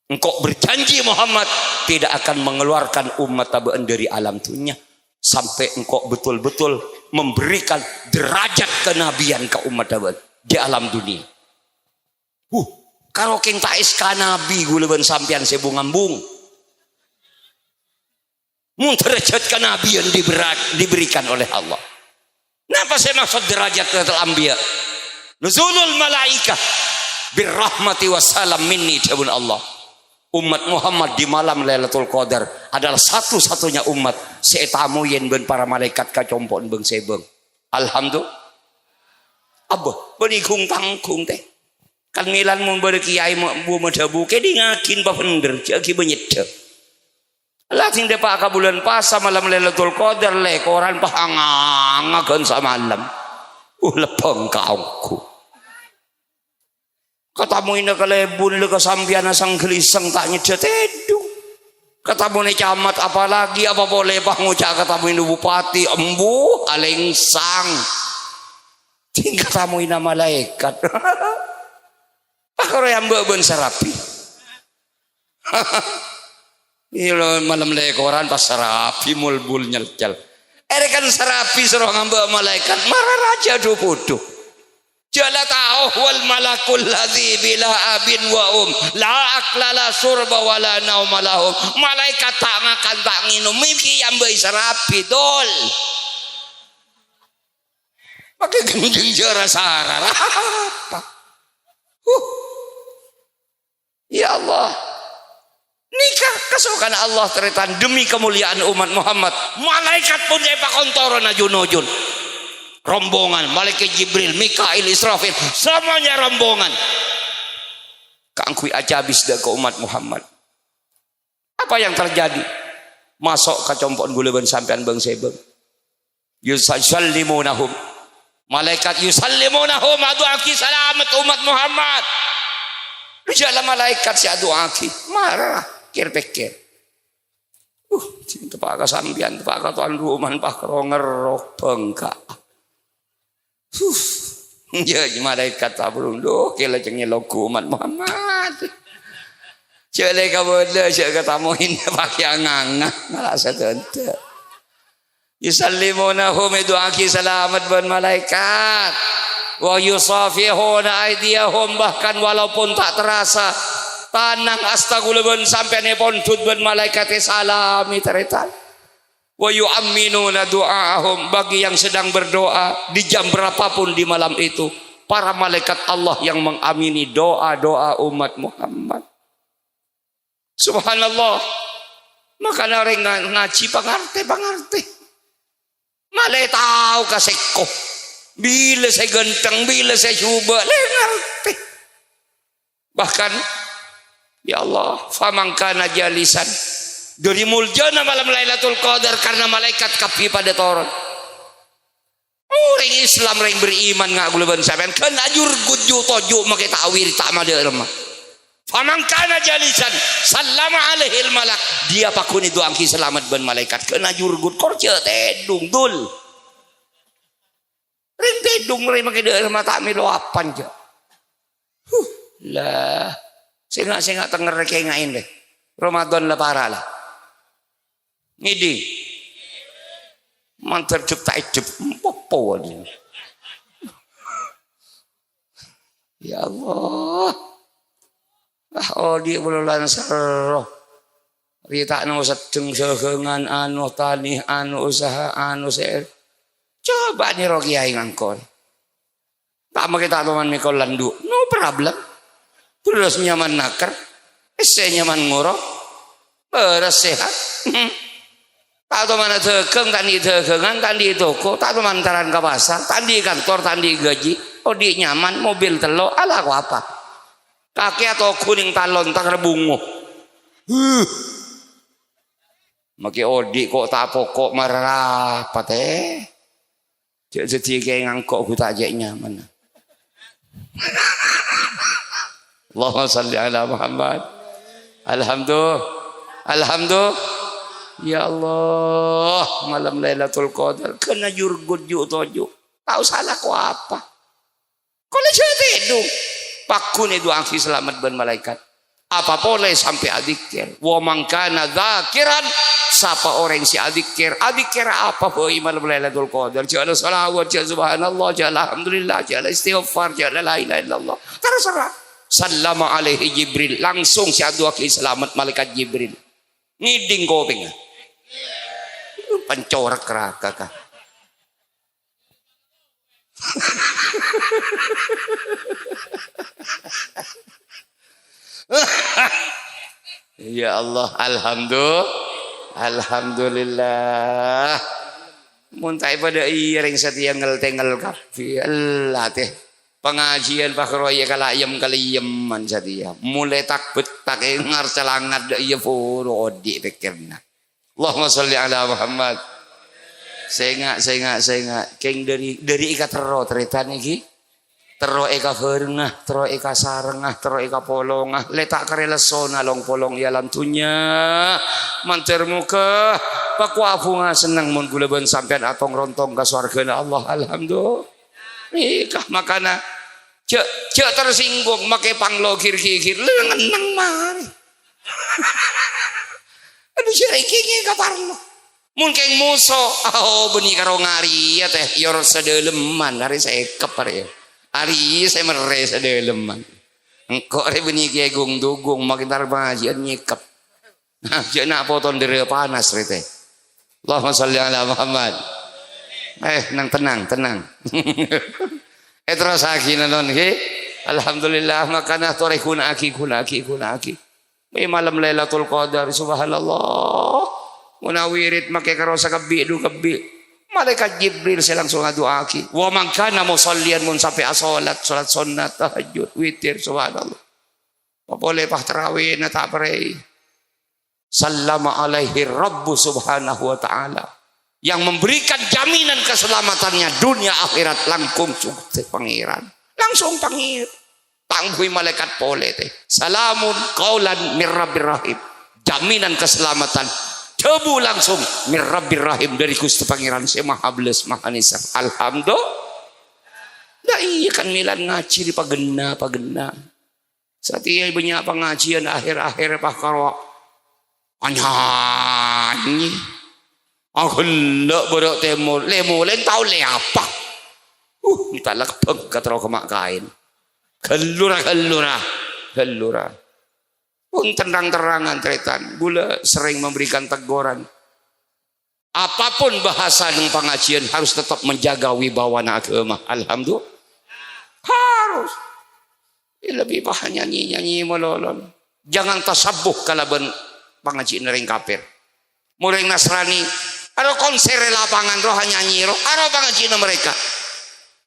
engkau berjanji Muhammad tidak akan mengeluarkan umat tabi'in dari alam dunia sampai engkau betul-betul memberikan derajat kenabian ke umat tabi'in di alam dunia. Kalau keng tak iska nabi guleban sampian sebungambung. Mun derajat kenabian diberikan oleh Allah. Napa saya maksud derajat al-anbiya? Nuzulul malaikah birrahmati wassalam minni jabun Allah. Umat Muhammad di malam Lailatul Qadar adalah satu-satunya umat seetamu yen ben para malaikat kacompon beng sebeng. Alhamdulillah. Abah benikung tangkung teh. Kan milan mun berkiai bu medabu ke dingakin pa pender jagi benyedek. Lah sing depa ka bulan puasa malam Lailatul Qadar le koran pahangangagan samalam. Lepeng kaungku. Katamu ina kalebun le kasampian sang gelisang tak nyedet edu. Katamu ne camat apalagi apa boleh pangucap katamu ina bupati embu alengsang. Ting katamu ina malaikat. Pakaro yang mbak ben sarapi. Ilo malam le koran pas sarapi mulbul nyelcal. Erekan sarapi suruh ngambak malaikat marah raja do bodoh. Jala ta'uh wal malakul ladzi bila abin wa la aklala surba wala naumalahum. Malaikat tak makan tak minum mimpi yang berserapi dol. Pakai gendeng jara sarara. Ya Allah. Nikah kesukaan Allah teritan demi kemuliaan umat Muhammad. Malaikat pun depa kontoro najun-najun. Rombongan malaikat Jibril, Mikail, Israfil, semuanya rombongan. Kangkui aja habis dah ke umat Muhammad. Apa yang terjadi? Masuk ke compon guleban sampean bang sebeng. Yusallimunahum. Malaikat yusallimunahum adu aki selamat umat Muhammad. Dijala malaikat si adu aki marah kir-pikir. Cinta pak kasampian pak katuan rumah pak rongerok bengkak. Ya malaikat tabrung doh kela cengnya logo umat Muhammad. Cele kaboda cek katamuin pakai anganga ngerasa tente. Yusallimunahum itu aki selamat ban malaikat. Wa yusafihuna aydiyahum bahkan walaupun tak terasa tanang astagfirullah sampai nepon tut ban malaikat salami teretan. Wa yu'minuna du'aahum bagi yang sedang berdoa di jam berapapun di malam itu para malaikat Allah yang mengamini doa-doa umat Muhammad. Subhanallah. Maka orang ngaji pangarte malai tahu kaseko bila saya genteng bila saya coba ngerti. Bahkan ya Allah famangkana jalisan dari muljana malam Lailatul Qadar karena malaikat kapi pada toron. Orang Islam orang beriman ngak guleban sampean kan ajur guju toju make takwir tak made remah. Famangkana jalisan sallama alaihil malak dia pakuni doangki selamat ban malaikat kan ajur gud korce tedung dul. Ring tedung ring make de remah tak milo apan je. Lah sengak tenger ke ngain deh. Ramadan la parah lah. Ngidi mantar cuk tak hidup popo ini. Ya Allah oh dia bulan seroh rita anu sedeng segengan anu tani anu usaha anu ser coba nih roh kiai ngangkon Tak makita tuman mikol landu. No problem. Terus nyaman nakar. Nyaman ngoro. Beres sehat. Tak tuman tegeng, tandi tegengan, tandi toko. Tak tuman taran ke pasar. Tandi kantor, tandi gaji. Oh di nyaman, mobil telo. Alah aku apa? Kaki atau kuning talon tak rebungu. Maki odi kok tak pokok marah apa teh? Jadi kayak ngangkok ku tak ajak nyaman. Allahumma salli ala Muhammad. Alhamdulillah. Ya Allah, malam Lailatul Qadar kena jurgut juk tojuk. Tahu salah ku apa? Kau cerita itu. Pakun itu angsi selamat ben malaikat. Apa boleh sampai adzikir? Wa man kana dzakiran, siapa orang si adzikir? Adzikir apa boy malam Lailatul Qadar? Jangan salawat, jangan subhanallah, jangan alhamdulillah, jangan istighfar, jangan la ilaha illallah. Terserah. Sallama alaihi Jibril, langsung si adua ke selamat malaikat Jibril. Ngiding kopeng. Pancorak raka kah. Ya Allah, alhamdulillah. Muntai pada iring setia ngel-tengel kafi. Allah teh. Pengajian Pak Roy kalayem kaliyeman setia. Mulai takbet tak ngar celangat iya furu odi pikirna. Allahumma sholli ala Muhammad. Saya enggak. Keng dari ikat tero cerita niki. Tero eka ferengah, tero eka sarengah, tero eka polongah. Letak karelesona long polong ya lantunya. Manter muka. Pakwafu nga senang mun gula ben sampean atong rontong ka swargana Allah. Alhamdulillah. Nikah makana cek tersinggung make panglogir kikir lengenang mari. Aduh iki kaparno. Mun keng muso beni karo ngari ya teh yor sedeleman hari saya kepar ya. Ari saya mere sedeleman. Engko re beni kiai gung dugung makin tar pengajian nyikep. Nah, jenak poton dere panas re teh. Allahumma sholli ala Muhammad. Nang tenang. Terus akhirnya non alhamdulillah makana tore kuna aki. May malam Lailatul Qadar subhanallah. Munawirit make karo sa kabi du kabi. Malaikat Jibril saya langsung ngadua aki. Wa man kana musallian mun sampai salat sunat tahajud witir subhanallah. Boleh pah tarawih na ta pare. Sallama alaihi Rabbu subhanahu wa ta'ala. Yang memberikan jaminan keselamatannya dunia akhirat langsung sukses pangeran. Langsung pangeran. Tangguhi malaikat pole teh. Salamun qaulan mir rabbir rahim. Jaminan keselamatan. Debu langsung mir rabbir rahim dari Gusti Pangeran si Maha Belas Maha Nisab. Alhamdulillah. Dah iya kan milan ngaji di pagena. Satia banyak pengajian akhir-akhir pak karo anyanyi. Aku nak berok temu lemulen tahu le apa? Minta lakpeg katro kemak kain. Gelura. Pun terang-terangan tretan. Gula sering memberikan teguran. Apapun bahasa yang pengajian harus tetap menjaga wibawa agama. Alhamdulillah. Harus. Lebih bah nyanyi melolon. Jangan tasabuh kalaban pengajian ring kafir. Mulai Nasrani. Aro konser lapangan roh nyanyi roh. Aro pengajian mereka.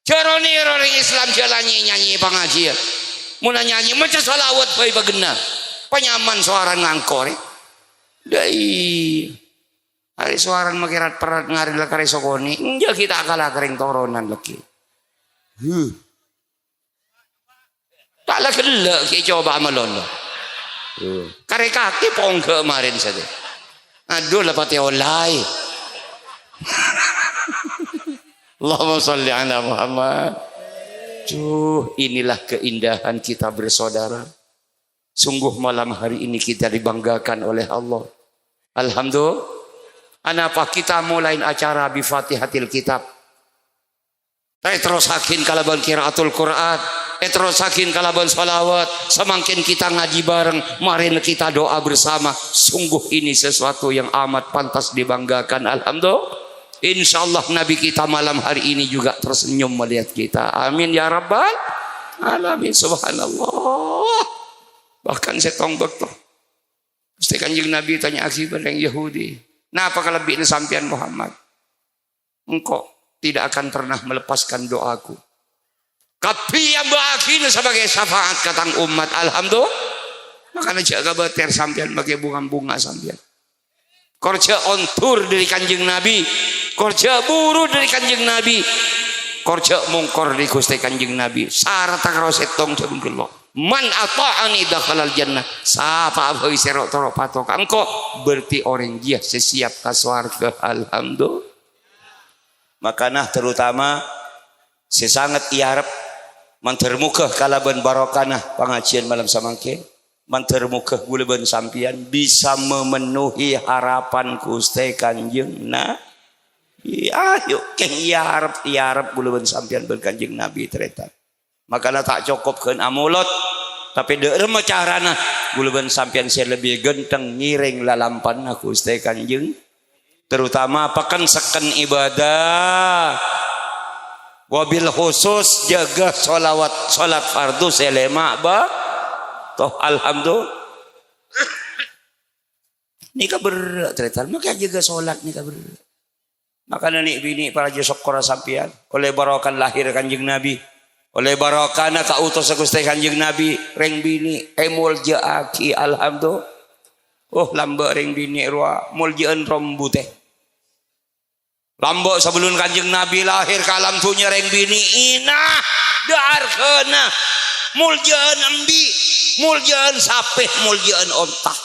Jaroni orang Islam jalan nyanyi pengajian. Mula nyanyi macam salawat bayi bagena. Penyaman suara ngangkor. Dai. Hari suara makirat perat ngari lekari sokoni. Enggak kita kalah kering toronan lagi. Tak lah gelak kita coba melolo. Kare kaki pongke kemarin saja. Aduh lepas olai. Allahumma sholli ala Muhammad. Inilah keindahan kita bersaudara. Sungguh malam hari ini kita dibanggakan oleh Allah. Alhamdulillah. Anapa kita mulai acara bi Fatihatil Kitab. Terus hakin kalaban qiraatul Quran. Terus hakin kalaban salawat. Semakin kita ngaji bareng, mari kita doa bersama. Sungguh ini sesuatu yang amat pantas dibanggakan. Alhamdulillah. Insyaallah Nabi kita malam hari ini juga tersenyum melihat kita. Amin ya rabbal alamin. Subhanallah. Bahkan saya tonggok tuh. Pasti Kanjeng Nabi tanya akibat yang Yahudi. Nah, apakah lebih ini sampian Muhammad? Engkau tidak akan pernah melepaskan doaku. Tapi yang berakhir sebagai syafaat katang umat. Alhamdulillah. Makanya jaga beter sampian pakai bunga-bunga sampian. Korja ontur dari Kanjeng Nabi. Korja buru dari Kanjeng Nabi. Korja mungkor di Gusti Kanjeng Nabi. Sarata karo setong jabungkello. Man ata'ani dakhalal jannah. Sapa aboi serok torok patok. Engkau berarti orang dia sesiap ke swarga. Alhamdulillah. Makanya terutama sesangat iarep mantermuka kalaban barokana pengajian malam samangke. Mantermuka guleban sampian bisa memenuhi harapan Gusti Kanjeng Nabi. Ayo keng iarep guleban sampian berkanjeng Nabi tereta. Makanya tak cukup kan amulot tapi deureuh mah carana guleban sampian saya lebih genteng ngiring lalampan Gusti Kanjeng. Terutama apakan seken ibadah wabil khusus jaga salat fardu selema toh alhamdulillah nikah berat ternyata makanya jaga sholat nikah berat. Makanya nih bini para josokora sampian oleh barokan lahir Kanjeng Nabi, oleh barokana kautos Gusti Kanjeng Nabi reng bini mulja aki alhamdulillah. Oh lamba reng bini ruah muljaan rombu teh lamba sebelum Kanjeng Nabi lahir ke alam dunya reng bini inah darkena muljaan ambi muljaan sapeh muljaan ontah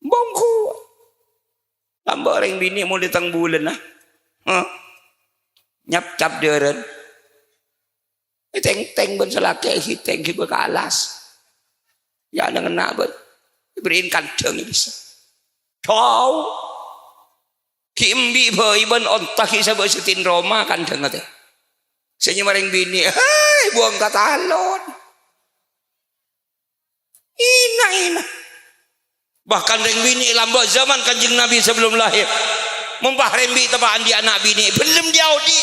bongku lamba reng bini mau ditang bulan nyap cap deureun teng ben salake hiteng ki bekalas ya ngena ben beriin kadang bisa tahu kimbi bayi ben ontah ki sabeu setin Roma kadang teh senya mareng bini buang katalon ina bahkan reng bini lamba zaman Kanjeng Nabi sebelum lahir mumpah rembi tepaan di anak bini belum diaudi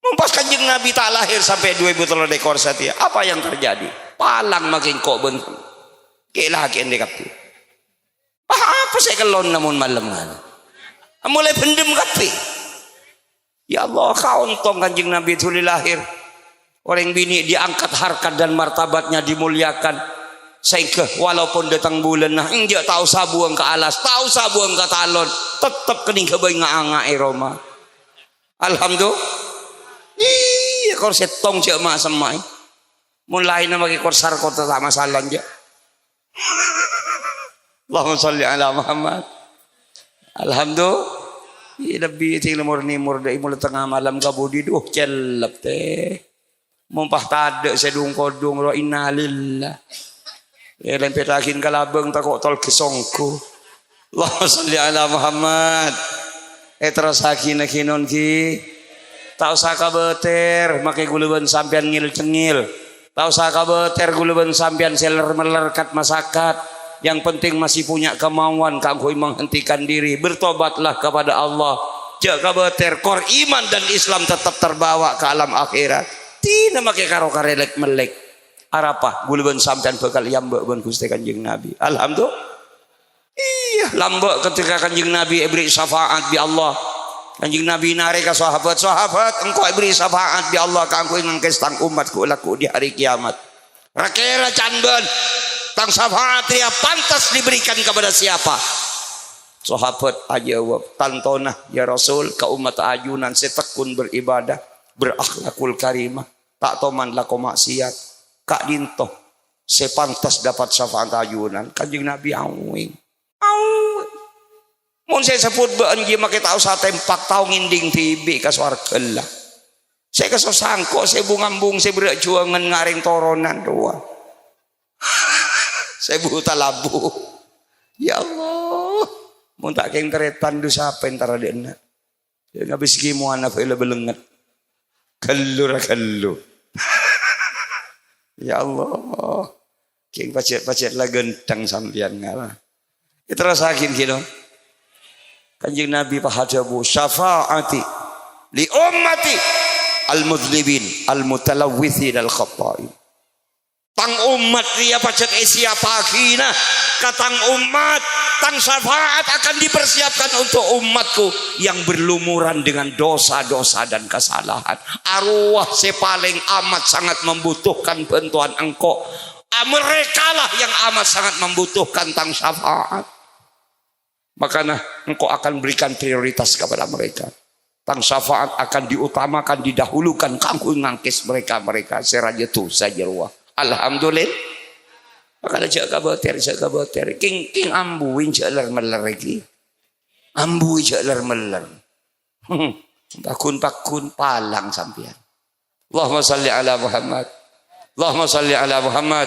mumpah Kanjeng Nabi tak lahir sampai 2000 dekor satia apa yang terjadi palang makin kok bentuk kelakian dekapi apa saya kelon namun malam mulai pendem kapi ya Allah kau ontong Kanjeng Nabi itu lahir orang bini diangkat harkat dan martabatnya dimuliakan sehingga walaupun datang bulan nah injak tahu sabuang ke alas tahu sabuang ke talon tetap kening kebayi nganga Roma alhamdulillah iya kor setong cek mak semai mulai nama ke korsar kota tak masalah aja Allahumma sholli ala Muhammad alhamdulillah lebih tinggal murni mulai tengah malam kabudi duh celep teh mumpah tade sedung kodung ro innalillah ya lempet akin kalabeng takok tol kesongku Allahumma sholli ala Muhammad terus hakina kinon ki tak usah kabeter make guleban sampean ngil cengil tak usah kabeter guleban sampean seler melerkat masyarakat yang penting masih punya kemauan kanggo menghentikan diri bertobatlah kepada Allah jaga beter kor iman dan Islam tetap terbawa ke alam akhirat tina make karo karelek melek arapah guleban sampean bakal yambek ben Gusti Kanjeng Nabi alhamdulillah iya lambek ketika Kanjeng Nabi beri syafaat bi Allah Kanjeng Nabi nare ka sahabat engkau beri syafaat bi Allah kanggo ngangkestang umatku laku di hari kiamat rakera canben tang syafaat dia pantas diberikan kepada siapa sahabat ajawab tantonah ya Rasul ka umat ajunan setekun beribadah berakhlakul karimah tak toman lako maksiat kak dintoh sepantas dapat syafaat ayunan Kanjeng Nabi awing mun saya sebut beun ge make tahu sa tempak tahu nginding tibi ka swarga lah saya kesosangko saya bungambung saya berak juangan ngaring toronan doa saya buta labu ya Allah mun tak keng teretan dosa pentara deuna ya ngabis ki mu ana fele belenget kallu ya Allah keng pacet lah gentang sampian ngalah terus sakin gitu Kanjeng Nabi pahajabu syafaati li ummati al-mudlibin al-mutalawwithin al-khata'in. Tang umat dia pacet Asia pagina katang umat tang syafaat akan dipersiapkan untuk umatku yang berlumuran dengan dosa-dosa dan kesalahan. Arwah sepaling amat sangat membutuhkan bantuan engkau. Mereka lah yang amat sangat membutuhkan tang syafaat. Makanya engkau akan berikan prioritas kepada mereka. Tang syafaat akan diutamakan, didahulukan kanggo ngangkis mereka seraja tu saja ruah. Alhamdulillah. Makanya jaga boter. King ambuin jalar meler lagi. Ambui jalar meler. Pakun palang sampian. Allahumma salli ala Muhammad. Allahumma salli ala Muhammad.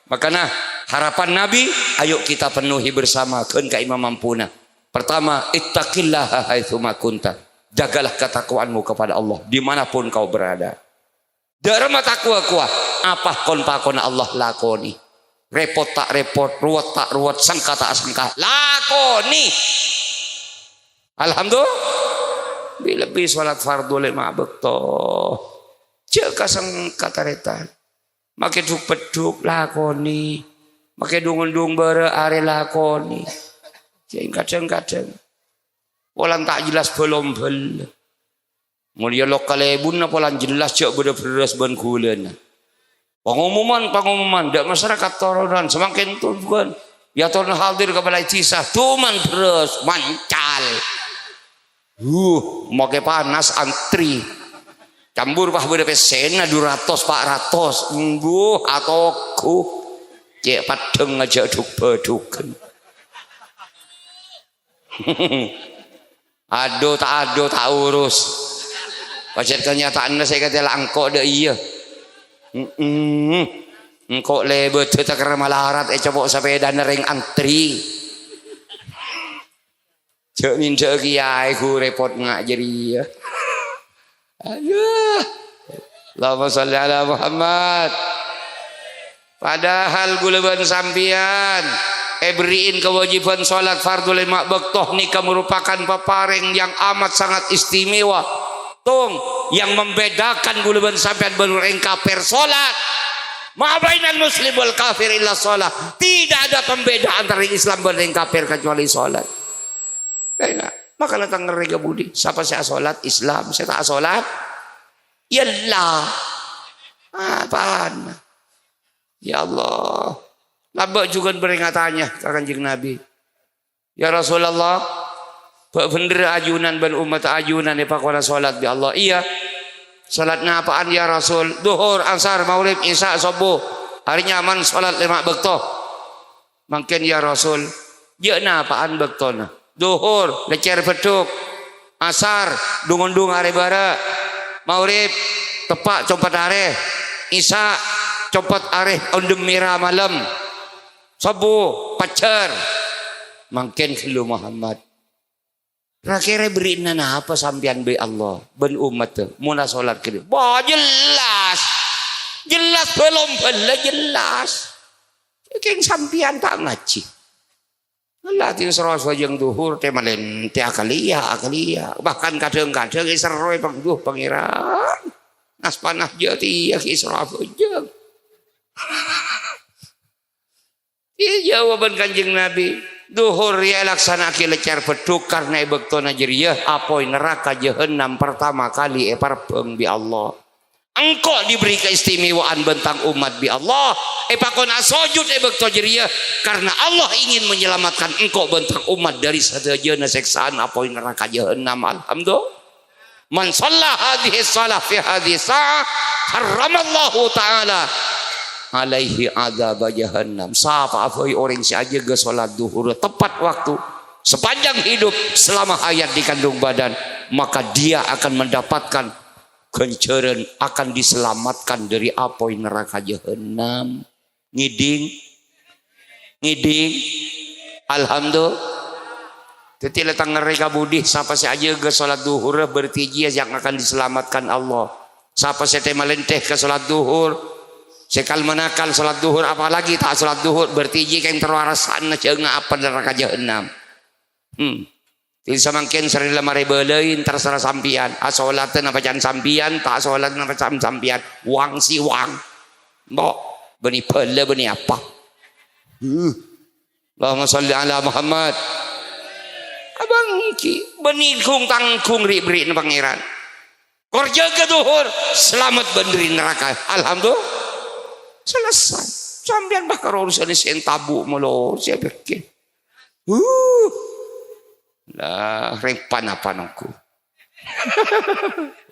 Makanya harapan Nabi, ayo kita penuhi bersama keun ka imam mampuna. Pertama, ittaqillaha haitsuma kunta. Jagalah ketakwaanmu kepada Allah dimanapun kau berada. Dharma takwa kuah. Apa kon pakon Allah lakoni. Repot tak repot, ruwet tak ruwet, sangka tak sangka. Lakoni. Alhamdulillah. Lebih salat fardhu lima bekto. Jaga sangka taretan. Make duk peduk lakoni. Make dungun-dung bare are lakoni. Jadi kadang-kadang walang tak jelas belum bel. Mulia lokal ebun polan jelas cak beres ban kulen. Pengumuman dak masyarakat toronan semakin tuh bukan. Ya torna hadir ke balai cisah tuman beres mancal. Make panas antri. Campur pah beda pesena 200 400 atau ku cek padeng aja duk beduken. Ado tak urus. Pacet kenyataannya saya kata langkok dah iya. Engkau lebet kita kerana malarat coba sepeda nering antri. Cek minta kiai ku repot ngak jadi ya. Aduh. Allahumma salli ala Muhammad. Padahal guleban sampian beriin kewajiban salat fardhu lima waktu nikah merupakan peparing yang amat sangat istimewa. Yang membedakan guleban sampean bereng kafir salat. Ma bainal muslim wal kafir illa salat. Tidak ada pembedaan antara Islam dan kafir kecuali salat. Maka datang ngerega budi. Siapa saya salat Islam, saya tak salat. Yallah. Apaan? Ya Allah. Labak juga peringatannya ke Kanjeng Nabi. Ya Rasulullah, bener ajunan ban umat ajunan pak wana salat bi Allah. Iya. Salatnya apaan ya Rasul? Duhur, asar, maghrib, isya, subuh. Hari nyaman salat 5 waktu. Mungkin ya Rasul, jeuna apaan waktuna? Duhur, lecer beduk. Asar, dungun-dung hari bara. Maghrib, tepak compat are. Isya, compat are ondem mira malam. Subuh, pacar. Mungkin lu Muhammad. Kira-kira beri nana apa sampian be Allah ben umat tu muna solat ke dia. Wah jelas belum jelas. King sampian tak ngaji. Allah tin seros wajeng duhur teh malen teh akalia. Bahkan kadang-kadang iseroy pangduh pangeran. Nas panah jati ya isra wajeng. Iya jawaban Kanjeng Nabi. Duhur ya laksana ki lecar beduk karena bektona jeriah apoi neraka jahanam pertama kali parpeng bi Allah. Engkau diberi keistimewaan bentang umat bi Allah. Pakona sujud bekto jeriah karena Allah ingin menyelamatkan engkau bentang umat dari sadayana seksaan apoi neraka jahanam. Alhamdulillah. Man shalla hadhihi shalah fi hadhihi sa'ah haramallahu ta'ala alaihi adzab jahannam. Siapa apa orang si aja ke salat duhur tepat waktu sepanjang hidup selama hayat di kandung badan, maka dia akan mendapatkan kenceren, akan diselamatkan dari apoi neraka jahannam. Ngiding alhamdulillah. Teti letang mereka budi siapa si aja ke salat duhur bertiji yang akan diselamatkan Allah. Siapa si tema lenteh ke salat duhur sekal menakal salat duhur, apalagi tak salat duhur bertiji yang terwarasan cenga apa neraka jahanam. Samangkin sarila marebelein terserah sampian. Asolatan apa jangan sampian, tak asolatan apa sampian. Wang si wang. Mbok beni pele beni apa? Allahumma salli ala Muhammad. Abang ki beni kung tangkung ri-ri pangeran. Kerja ke duhur selamat benderi neraka. Alhamdulillah. Selesai. Sampian bakar urusan sen tabu mulu saya pikir. Lah repan apa nongku.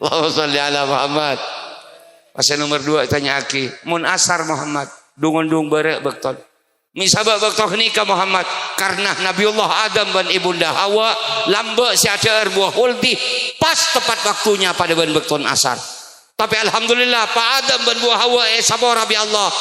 Allahumma sholli ala Muhammad. Pasal nomor 2 tanya aki, mun asar Muhammad, dungun-dung barek bektol. Misabak bektol nikah Muhammad karena Nabiullah Adam dan Ibunda Hawa lambe si ada buah huldi pas tepat waktunya pada ban bektol asar. Tapi alhamdulillah Pak Adam dan buah Hawa sabora bi Allah.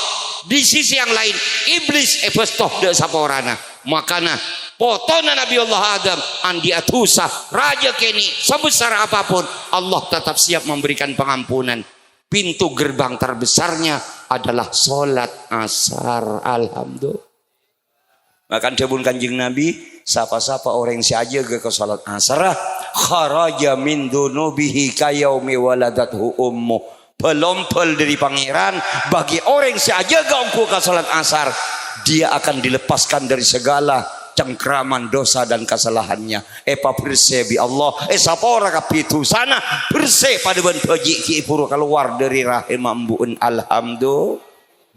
Di sisi yang lain iblis pestoh de saporana. Makana potona Nabi Allah Adam andi atusa raja kini sebesar apapun Allah tetap siap memberikan pengampunan. Pintu gerbang terbesarnya adalah solat asar. Alhamdulillah. Makan jabun kanjeng Nabi siapa-siapa orang saja ke solat asar kharaja min dunubihi kayaumi waladathu ummu. Pelompel dari pangeran bagi orang saja gaungku ke salat asar dia akan dilepaskan dari segala cengkraman dosa dan kesalahannya. Epa bersih bi Allah sapora kapitu sana bersih pada ban paji ki puru keluar dari rahim ambuun. Alhamdulillah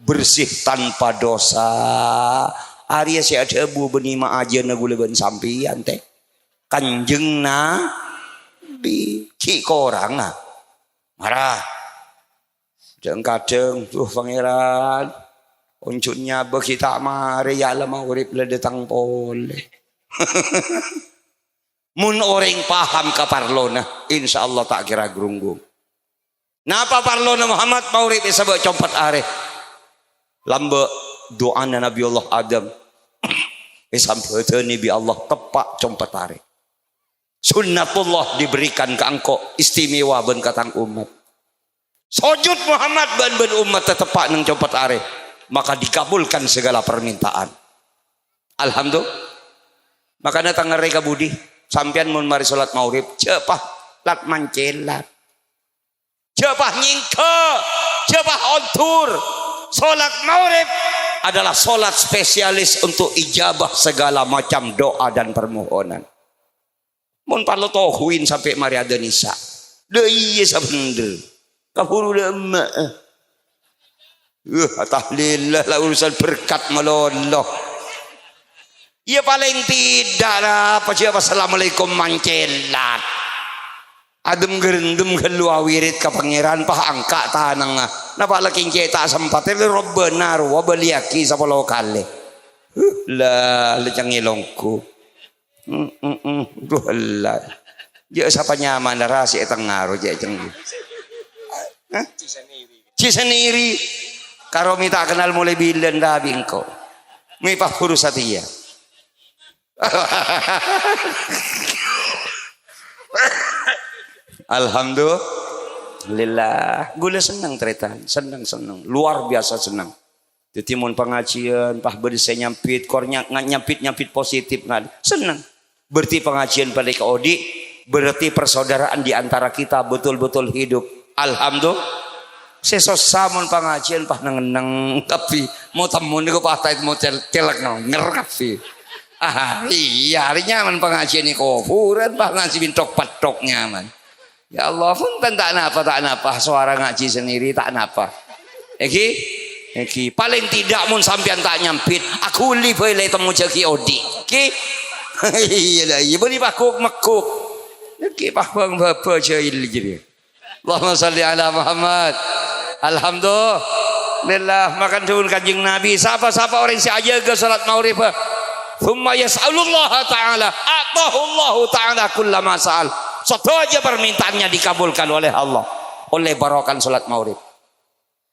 bersih tanpa dosa. Arya si ada abu benima aja nagule ban sampian teh kanjeng Nabi ki korang marah. Kadang pangeran uncunnya bekita mare ya lama urip le datang pole. Mun orang paham ka parlona insyaallah tak kira grunggung. Napa parlona Muhammad mau urip sabak compat are. Lambe doana Nabi Allah Adam. Sampai Nabi Allah tepak compat are. Sunnatullah diberikan ke engkau istimewa ben katang umat. Sujud Muhammad ban umat tetepak nang copat are maka dikabulkan segala permintaan. Alhamdulillah. Makanya tanggal reka budi sampian mun mari salat maurib cepah lat mancelat. Cepah nyingke, cepah ontur. Salat maurib adalah salat spesialis untuk ijabah segala macam doa dan permohonan. Mun parlo tohuin sampai mari ada nisa. Deui ieu sabener. Kaburu lemah. Tahlillah lah urusan berkat meloloh. Ya paling tidak lah apa siapa assalamualaikum mancelat. Adem gerendem keluar wirid ke pangeran pah angka tanang. Napa laki tak sempat itu robbenar wabaliaki sapolo kali. Lah lecang ilongku. Duh lah. Dia siapa nyaman rasi etang ngaruh je ceng. Ciseniri karo minta kenal mulai bilen dah bingko mipah hurus hatiya. Alhamdulillah gula senang tretan senang luar biasa senang. Jadi mun pengajian pah bersih nyampit kornya nyampit positif ngan senang. Berarti pengajian pada kaudi berarti persaudaraan di antara kita betul-betul hidup. Alhamdulillah. Sesos samun pengajian pah neng tapi mau temun niku pah tait mau celek nger kafe. Iya hari nyaman pengajian ni kufuran pah ngaji bintok patok nyaman. Ya Allah pun tak napa suara ngaji sendiri tak napa. Eki paling tidak mun sampean tak nyampit aku li boleh temu jeki odi. Iya lah iya boleh pakuk mekuk. Eki pah bang bapa jahil jadi. Allahumma salli ala Muhammad. Alhamdulillah makan turun kanjeng Nabi siapa-siapa orang si aja ke salat maghrib thumma yas'alullah ta'ala atahullahu ta'ala kullama sa'al satu aja permintaannya dikabulkan oleh Allah oleh barokan salat maghrib.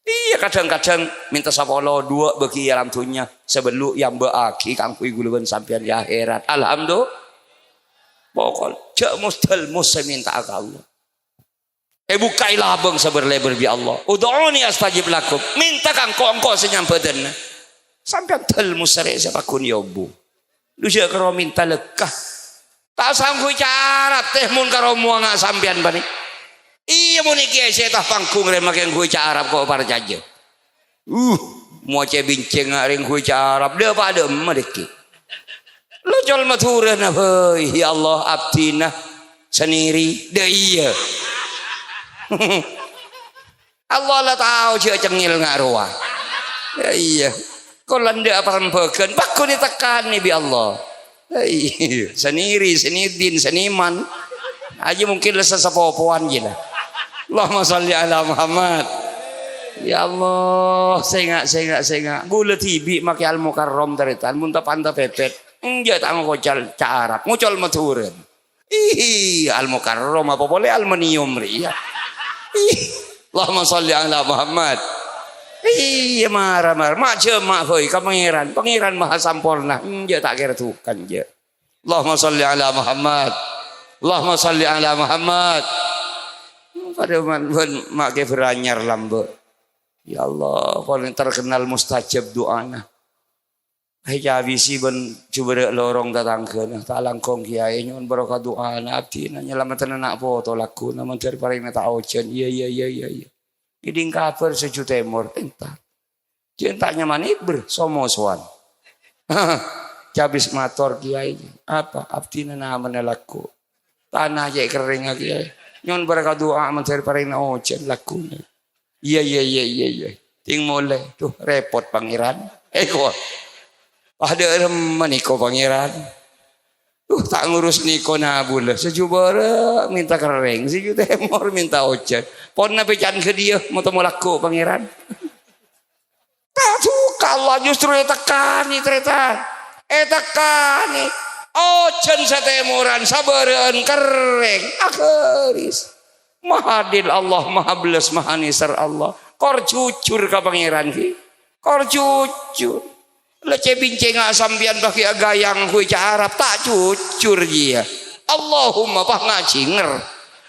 Iya kadang-kadang minta sapolo dua bagi alam dunia sebelum yang beaki kangkui guluban sampean di akhirat. Alhamdulillah pokok cak mustal musa minta ke Allah. Bukailah abang sabar-lebar bi Allah. Ud'uni astajib lakum. Minta kang kongko senyampedan. Sampai tel musare siapa kun yobu. Lu sia karo minta lekah. Tak sanggup cara teh mun karo mua ngak sampean bani. Iya mun iki saya tah pangkung re make kui Arab kok par jaje. Mua ce binceng ring kui Arab dia pada medeki. Lo jol maturan apa ya Allah abdina sendiri deh iya. Allah lah tahu cia cengil ngaruah. Ya iya. Kau landa apa rempekan? Baku ditekan nih bi Allah. Iya. Sendiri, senidin, seniman. Aja mungkin lesa sepopoan je lah. Allahumma salli ala Muhammad. Ya Allah, sengak. Gula tibi maki al mukarram taritan, muntah panta pepet. Enggak tak ngocol Arab, ngocol maturan. Ih, al mukarram apa boleh aluminium ria. Allahumma salli ala Muhammad. Iya marah macam hoi ka pangeran maha sampurna. Enggak tak kira tukan je. Allahumma salli ala Muhammad. Allahumma salli ala Muhammad. Pada mak ke beranyar lambe. Ya Allah, paling terkenal mustajab doana. Hai habisi ben coba lorong datangkeun tak langkong kiai nyuwun barokah doana abdi nyelamatan anak foto laku namun dari pareng tak ocean. Iya. Iding kabar seju temur entah. Cintanya manibr somoswan. Cabis motor kiai apa abdi nama laku. Tanah je kering kiai. Nyuwun barokah doa menteri pareng ocean laku. Iya. Ting mulai tuh repot pangeran. Kok ada meniko pangeran. Tak ngurus niko nabula. Sejubara minta kering. Seju temor minta ojan. Pon napecan ke dia. Mau temu laku pangeran. Tak suka Allah justru tekani ternyata. Tekani. Ojan setemuran. Sabaran kering. Akhiris. Mahadil Allah. Maha belas. Maha nisar Allah. Kor jujur ke pangeran. Kor jujur. Lece bincang sambian pakai gayang kui Arab tak jujur dia. Allahumma pah ngacinger.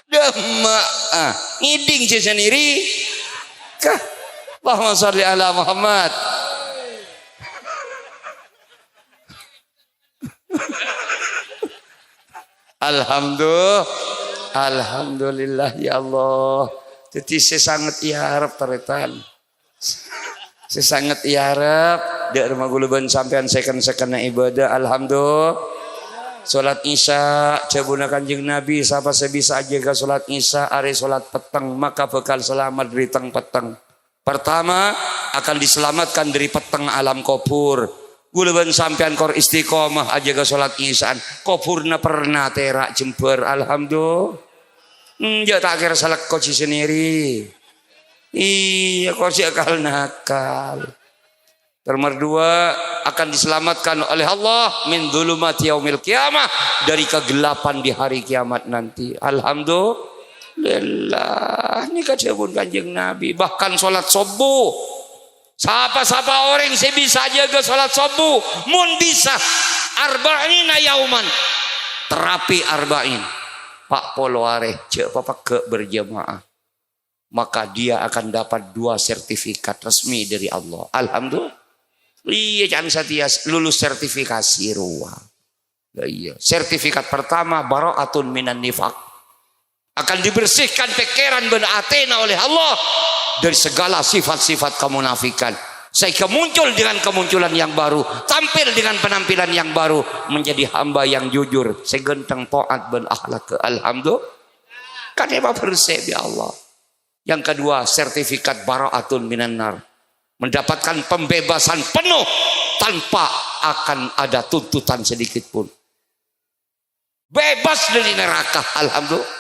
Dema ngiding je sendiri. Kah? Allahumma sholli ala Muhammad. Alhamdulillah ya Allah. Jadi saya sangat iharap teretan. Saya sangat iharap. Dek rumah guluban sampean second ibadah. Alhamdulillah. Salat Isya cabuna Kanjeng Nabi siapa sebisa aja ke salat Isya hari salat petang maka bakal selamat dari teng petang. Pertama akan diselamatkan dari petang alam kubur. Guluban sampean kor istiqomah aja ke salat Isya kuburna pernah terak jember. Alhamdulillah. Ya tak kira salah koci sendiri. Iya koci akal nakal. Nomor dua akan diselamatkan oleh Allah min dzulumati yaumil qiyamah dari kegelapan di hari kiamat nanti. Alhamdulillah. Ini kacabun Kanjeng Nabi. Bahkan sholat subuh. Siapa orang yang bisa jaga sholat subuh. Mun bisa arba'ina yauman. Terapi arba'in. Pak poloare cek papa ke berjamaah. Maka dia akan dapat 2 sertifikat resmi dari Allah. Alhamdulillah. Iya jangan setia lulus sertifikasi ruang. Iya. Sertifikat pertama bara'atun minan nifaq. Akan dibersihkan pikiran dan atena oleh Allah dari segala sifat-sifat kemunafikan. Sehingga muncul dengan kemunculan yang baru, tampil dengan penampilan yang baru, menjadi hamba yang jujur, segenteng taat dan akhlak. Alhamdulillah. Kan hebat bersih ya Allah. Yang kedua sertifikat bara'atun minan nar. Mendapatkan pembebasan penuh tanpa akan ada tuntutan sedikit pun. Bebas dari neraka. Alhamdulillah.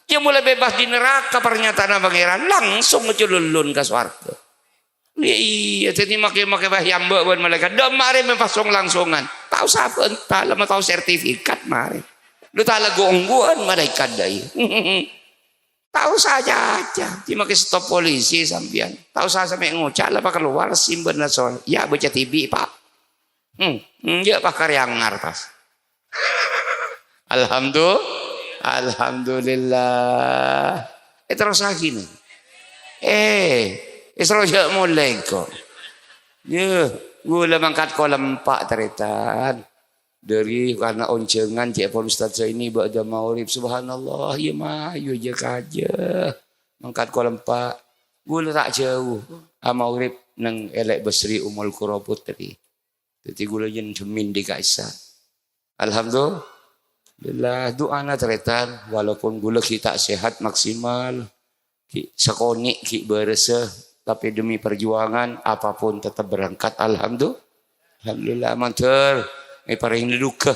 Dia mulai bebas di neraka pernyataan pangeran langsung ngecululun ke swarga. Iya, jadi makai bahyam buat malaikat. Dah mari mempasong langsungan. Tahu siapa entah lama tahu sertifikat mari. Lu tak lagu ungguan malaikat dai. Tahu saja aja. Dimakai stop polisi sampean. Tahu saya sampai ngucap lah pak keluar simben soal. Ya baca TV pak. Ya pak karyangar pas. Alhamdulillah. Terus lagi nih. Terus mulai kok. Ya, gula mangkat kolam pak teritan. Dari karena oncengan cek pun Ustaz saya ini ba'da maurib subhanallah ya mah ya je kaja mangkat kolam pak gula tak jauh maurib nang elek besri umul qura putri jadi gula jen cemin di kaisa alhamdulillah doana teretan walaupun gula kita sehat maksimal ki sakoni ki berese tapi demi perjuangan apapun tetap berangkat alhamdulillah mantur paring duka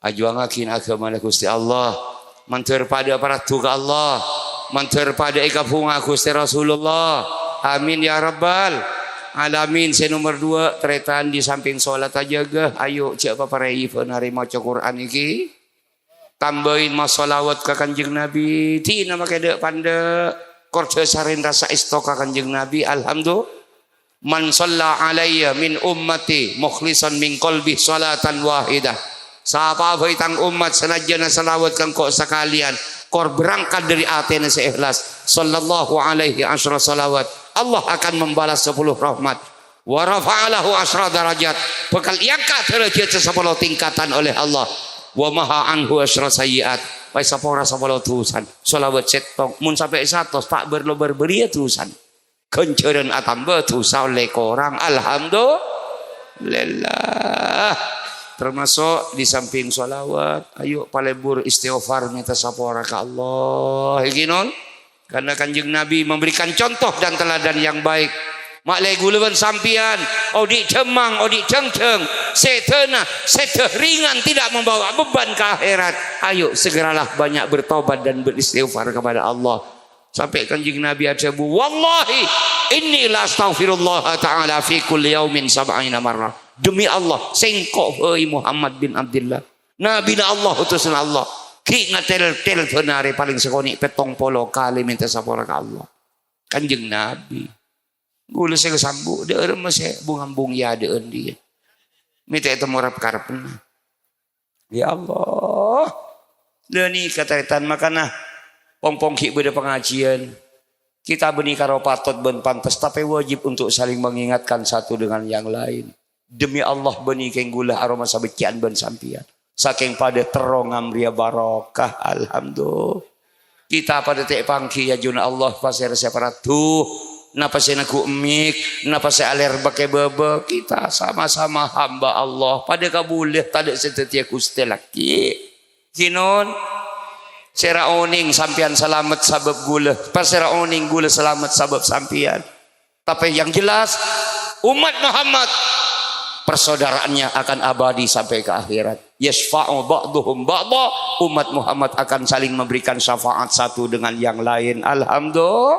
ajuangakin agama Gusti Allah mantur pada aparatu ka Allah mantur pada ikapunga Gusti Rasulullah amin ya rabbal alamin. Saya nomor 2 teretan di samping sholat aja gah ayo cek paparei penari maca Quran iki tambahin masolawat ka Kanjeng Nabi tina make dek pande korja sarin rasa istoka Kanjeng Nabi alhamdulillah. Man shalla alayya min ummati mukhlisan min qalbi salatan wahidah. Sapa baitang umat senajan salawat kang kok sekalian kor berangkat dari atene seikhlas sallallahu alaihi asyra salawat Allah akan membalas 10 rahmat wa rafa'alahu asyra darajat bakal diangkat derajat 10 tingkatan oleh Allah wa maha anhu asyra sayiat wai sapora 10 tusan salawat cetok mun sampai 100 tak berberia tusan kenceren atam betul oleh korang alhamdulillah. Termasuk di samping sholawat ayo palebur istighfar minta sapora ke Allah ginon karena Kanjeng Nabi memberikan contoh dan teladan yang baik maklai gulawan sampian odik cemang odik cengceng setena ringan tidak membawa beban ke akhirat ayo segeralah banyak bertobat dan beristighfar kepada Allah. Sampai Kanjeng Nabi ada wallahi inni la astaghfirullah ta'ala fi kulli yaumin 70 marrah demi Allah sengkok heuy Muhammad bin Abdullah nabi Allah utusan Allah ki ngatel benare paling sekoni 70 kali minta sapora ka Allah Kanjeng Nabi gula saya kesambu deureum masih bungambung ya deun dia minta itu murab karepna ya Allah deuni kateretan makana pompong ki beda pengajian kita benih karo patot ben pantes tapi wajib untuk saling mengingatkan satu dengan yang lain demi Allah benih keng gula aroma sabecian ben sampian saking pada terong amria barokah alhamdulillah kita pada tek pangki ya juna Allah pasir separatu napa saya naku emik napa saya aler bake bebe kita sama-sama hamba Allah pada kabulih tadi setetia kuste laki kinon sera oning sampian selamat sabab gula pas sera oning gula selamat sabab sampian tapi yang jelas umat Muhammad persaudaraannya akan abadi sampai ke akhirat yasfa'u ba'duhum ba'da umat Muhammad akan saling memberikan syafaat satu dengan yang lain alhamdulillah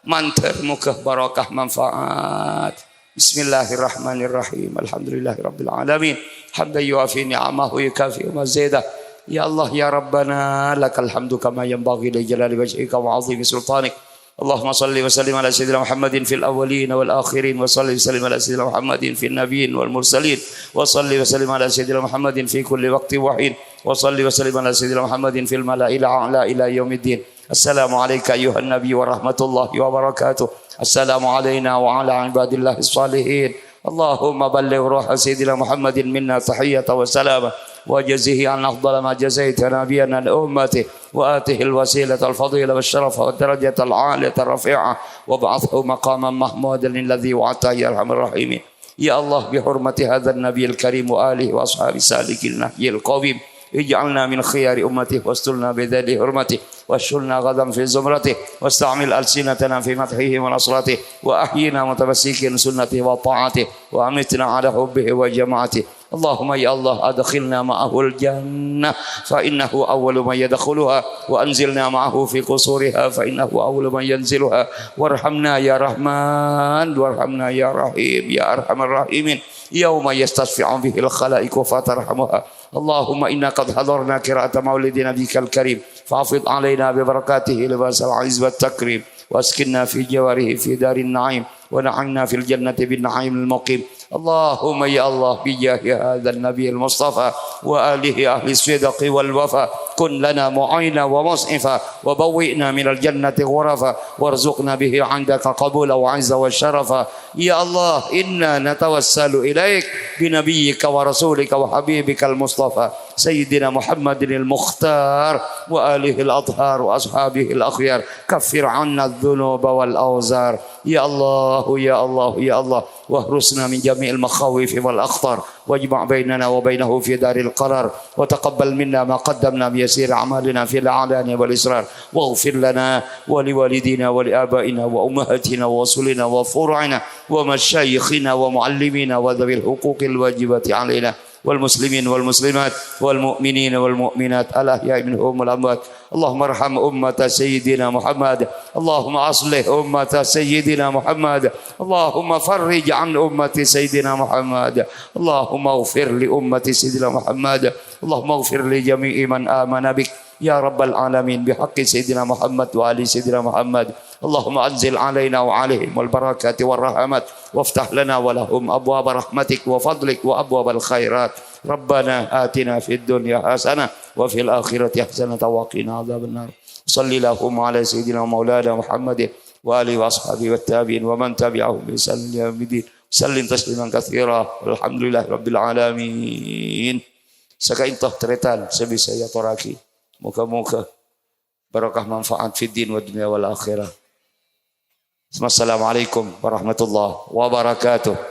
mantar muka barakah manfaat bismillahirrahmanirrahim alhamdulillahirabbil alamin hamdan yuafi ni'amahu yukafi mazidah. Ya Allah ya Rabbana lakal hamdu kama yanbaghi li jalali wajhika wa 'azimi sultanik. Allahumma salli wa sallim ala sayyidina Muhammadin fil awwalin wal akhirin wa salli wa sallim ala sayyidina Muhammadin fil nabiyyin wal mursalin wa salli wa sallim ala sayyidina Muhammadin fi kulli waqtin wa hin wa salli wa sallim ala sayyidina Muhammadin fil mala'il a'la ila yaumiddin. Assalamu alayka ayyuhan nabiy wa rahmatullahi wa barakatuh. Assalamu alayna wa ala ibadillahis salihin. Allahumma balligh ruha sayyidina Muhammadin minna tahiyyatan wa salama وجزه عن أفضل ما جزيت نبينا لأمته وآته الوسيلة الفضيلة والشرف والدرجة العالية الرفيعة وابعثه مقاما محمودا الذي وعدته يا أرحم الراحمين يا الله بحرمة هذا النبي الكريم وآله وأصحاب سالك النهي القويم اجعلنا من خيار أمته واستلنا بذل حرمته واشلنا غدا في زمرته واستعمل ألسنتنا في مدحه ونصرته وأحينا متمسكين سنته وطاعته وأمتنا على حبه وجماعته اللهم يا الله أدخلنا معه الجنة فإنه أول من يدخلها وأنزلنا معه في قصورها فإنه أول من ينزلها وارحمنا يا رحمن وارحمنا يا رحيم يا أرحم الراحمين يوم يستشفع به الخلائق فترحمها اللهم إنا قد حضرنا قراءة مولد نبيك الكريم فافض علينا ببركاته لباس العز والتكريم واسكننا في جواره في دار النعيم ونعمنا في الجنة بالنعيم المقيم اللهم يا الله بجاه هذا النبي المصطفى وآله أهل الصدق والوفاء كن لنا معينا ومصعفا وبوئنا من الجنة غرفا وارزقنا به عندك قبولا وعزا والشرفا يا الله إنا نتوسل إليك بنبيك ورسولك وحبيبك المصطفى سيدنا محمد المختار وآله الأطهار وأصحابه الأخيار كفر عنا الذنوب والأوزار يا الله يا الله يا الله واهرسنا من جميع المخاوف والأخطار واجمع بيننا وبينه في دار القرار وتقبل منا ما قدمنا بيسير أعمالنا في الإعلان والإسرار واغفر لنا ولوالدينا ولآبائنا وأمهاتنا ووصولنا وفروعنا ومشايخنا ومعلمينا وذوي الحقوق الواجبة علينا والمسلمين والمسلمات والمؤمنين والمؤمنات الأحياء منهم والأموات اللهم ارحم أمة سيدنا محمد اللهم أصلح أمة سيدنا محمد اللهم فرج عن أمة سيدنا محمد اللهم اغفر لأمة سيدنا محمد اللهم اغفر لجميع من آمن بك يا رب العالمين بحق سيدنا محمد وآل سيدنا محمد اللهم أنزل علينا وعليهم البركات والرحمات وافتح لنا ولهم أبواب رحمتك وفضلك وأبواب الخيرات ربنا آتنا في الدنيا حسنة وفي الآخرة حسنة وقنا عذاب النار صلى اللهم على سيدنا مولانا محمد وآله وأصحابه والتابعين ومن تبعهم بإحسان إلى يوم الدين سلم تسليما كثيرا والحمد لله رب العالمين. Sakaintah teretan sebisa ya toraki. Moga-moga barakah manfaat fid din wa dunya wal akhirah. Assalamualaikum warahmatullahi wabarakatuh.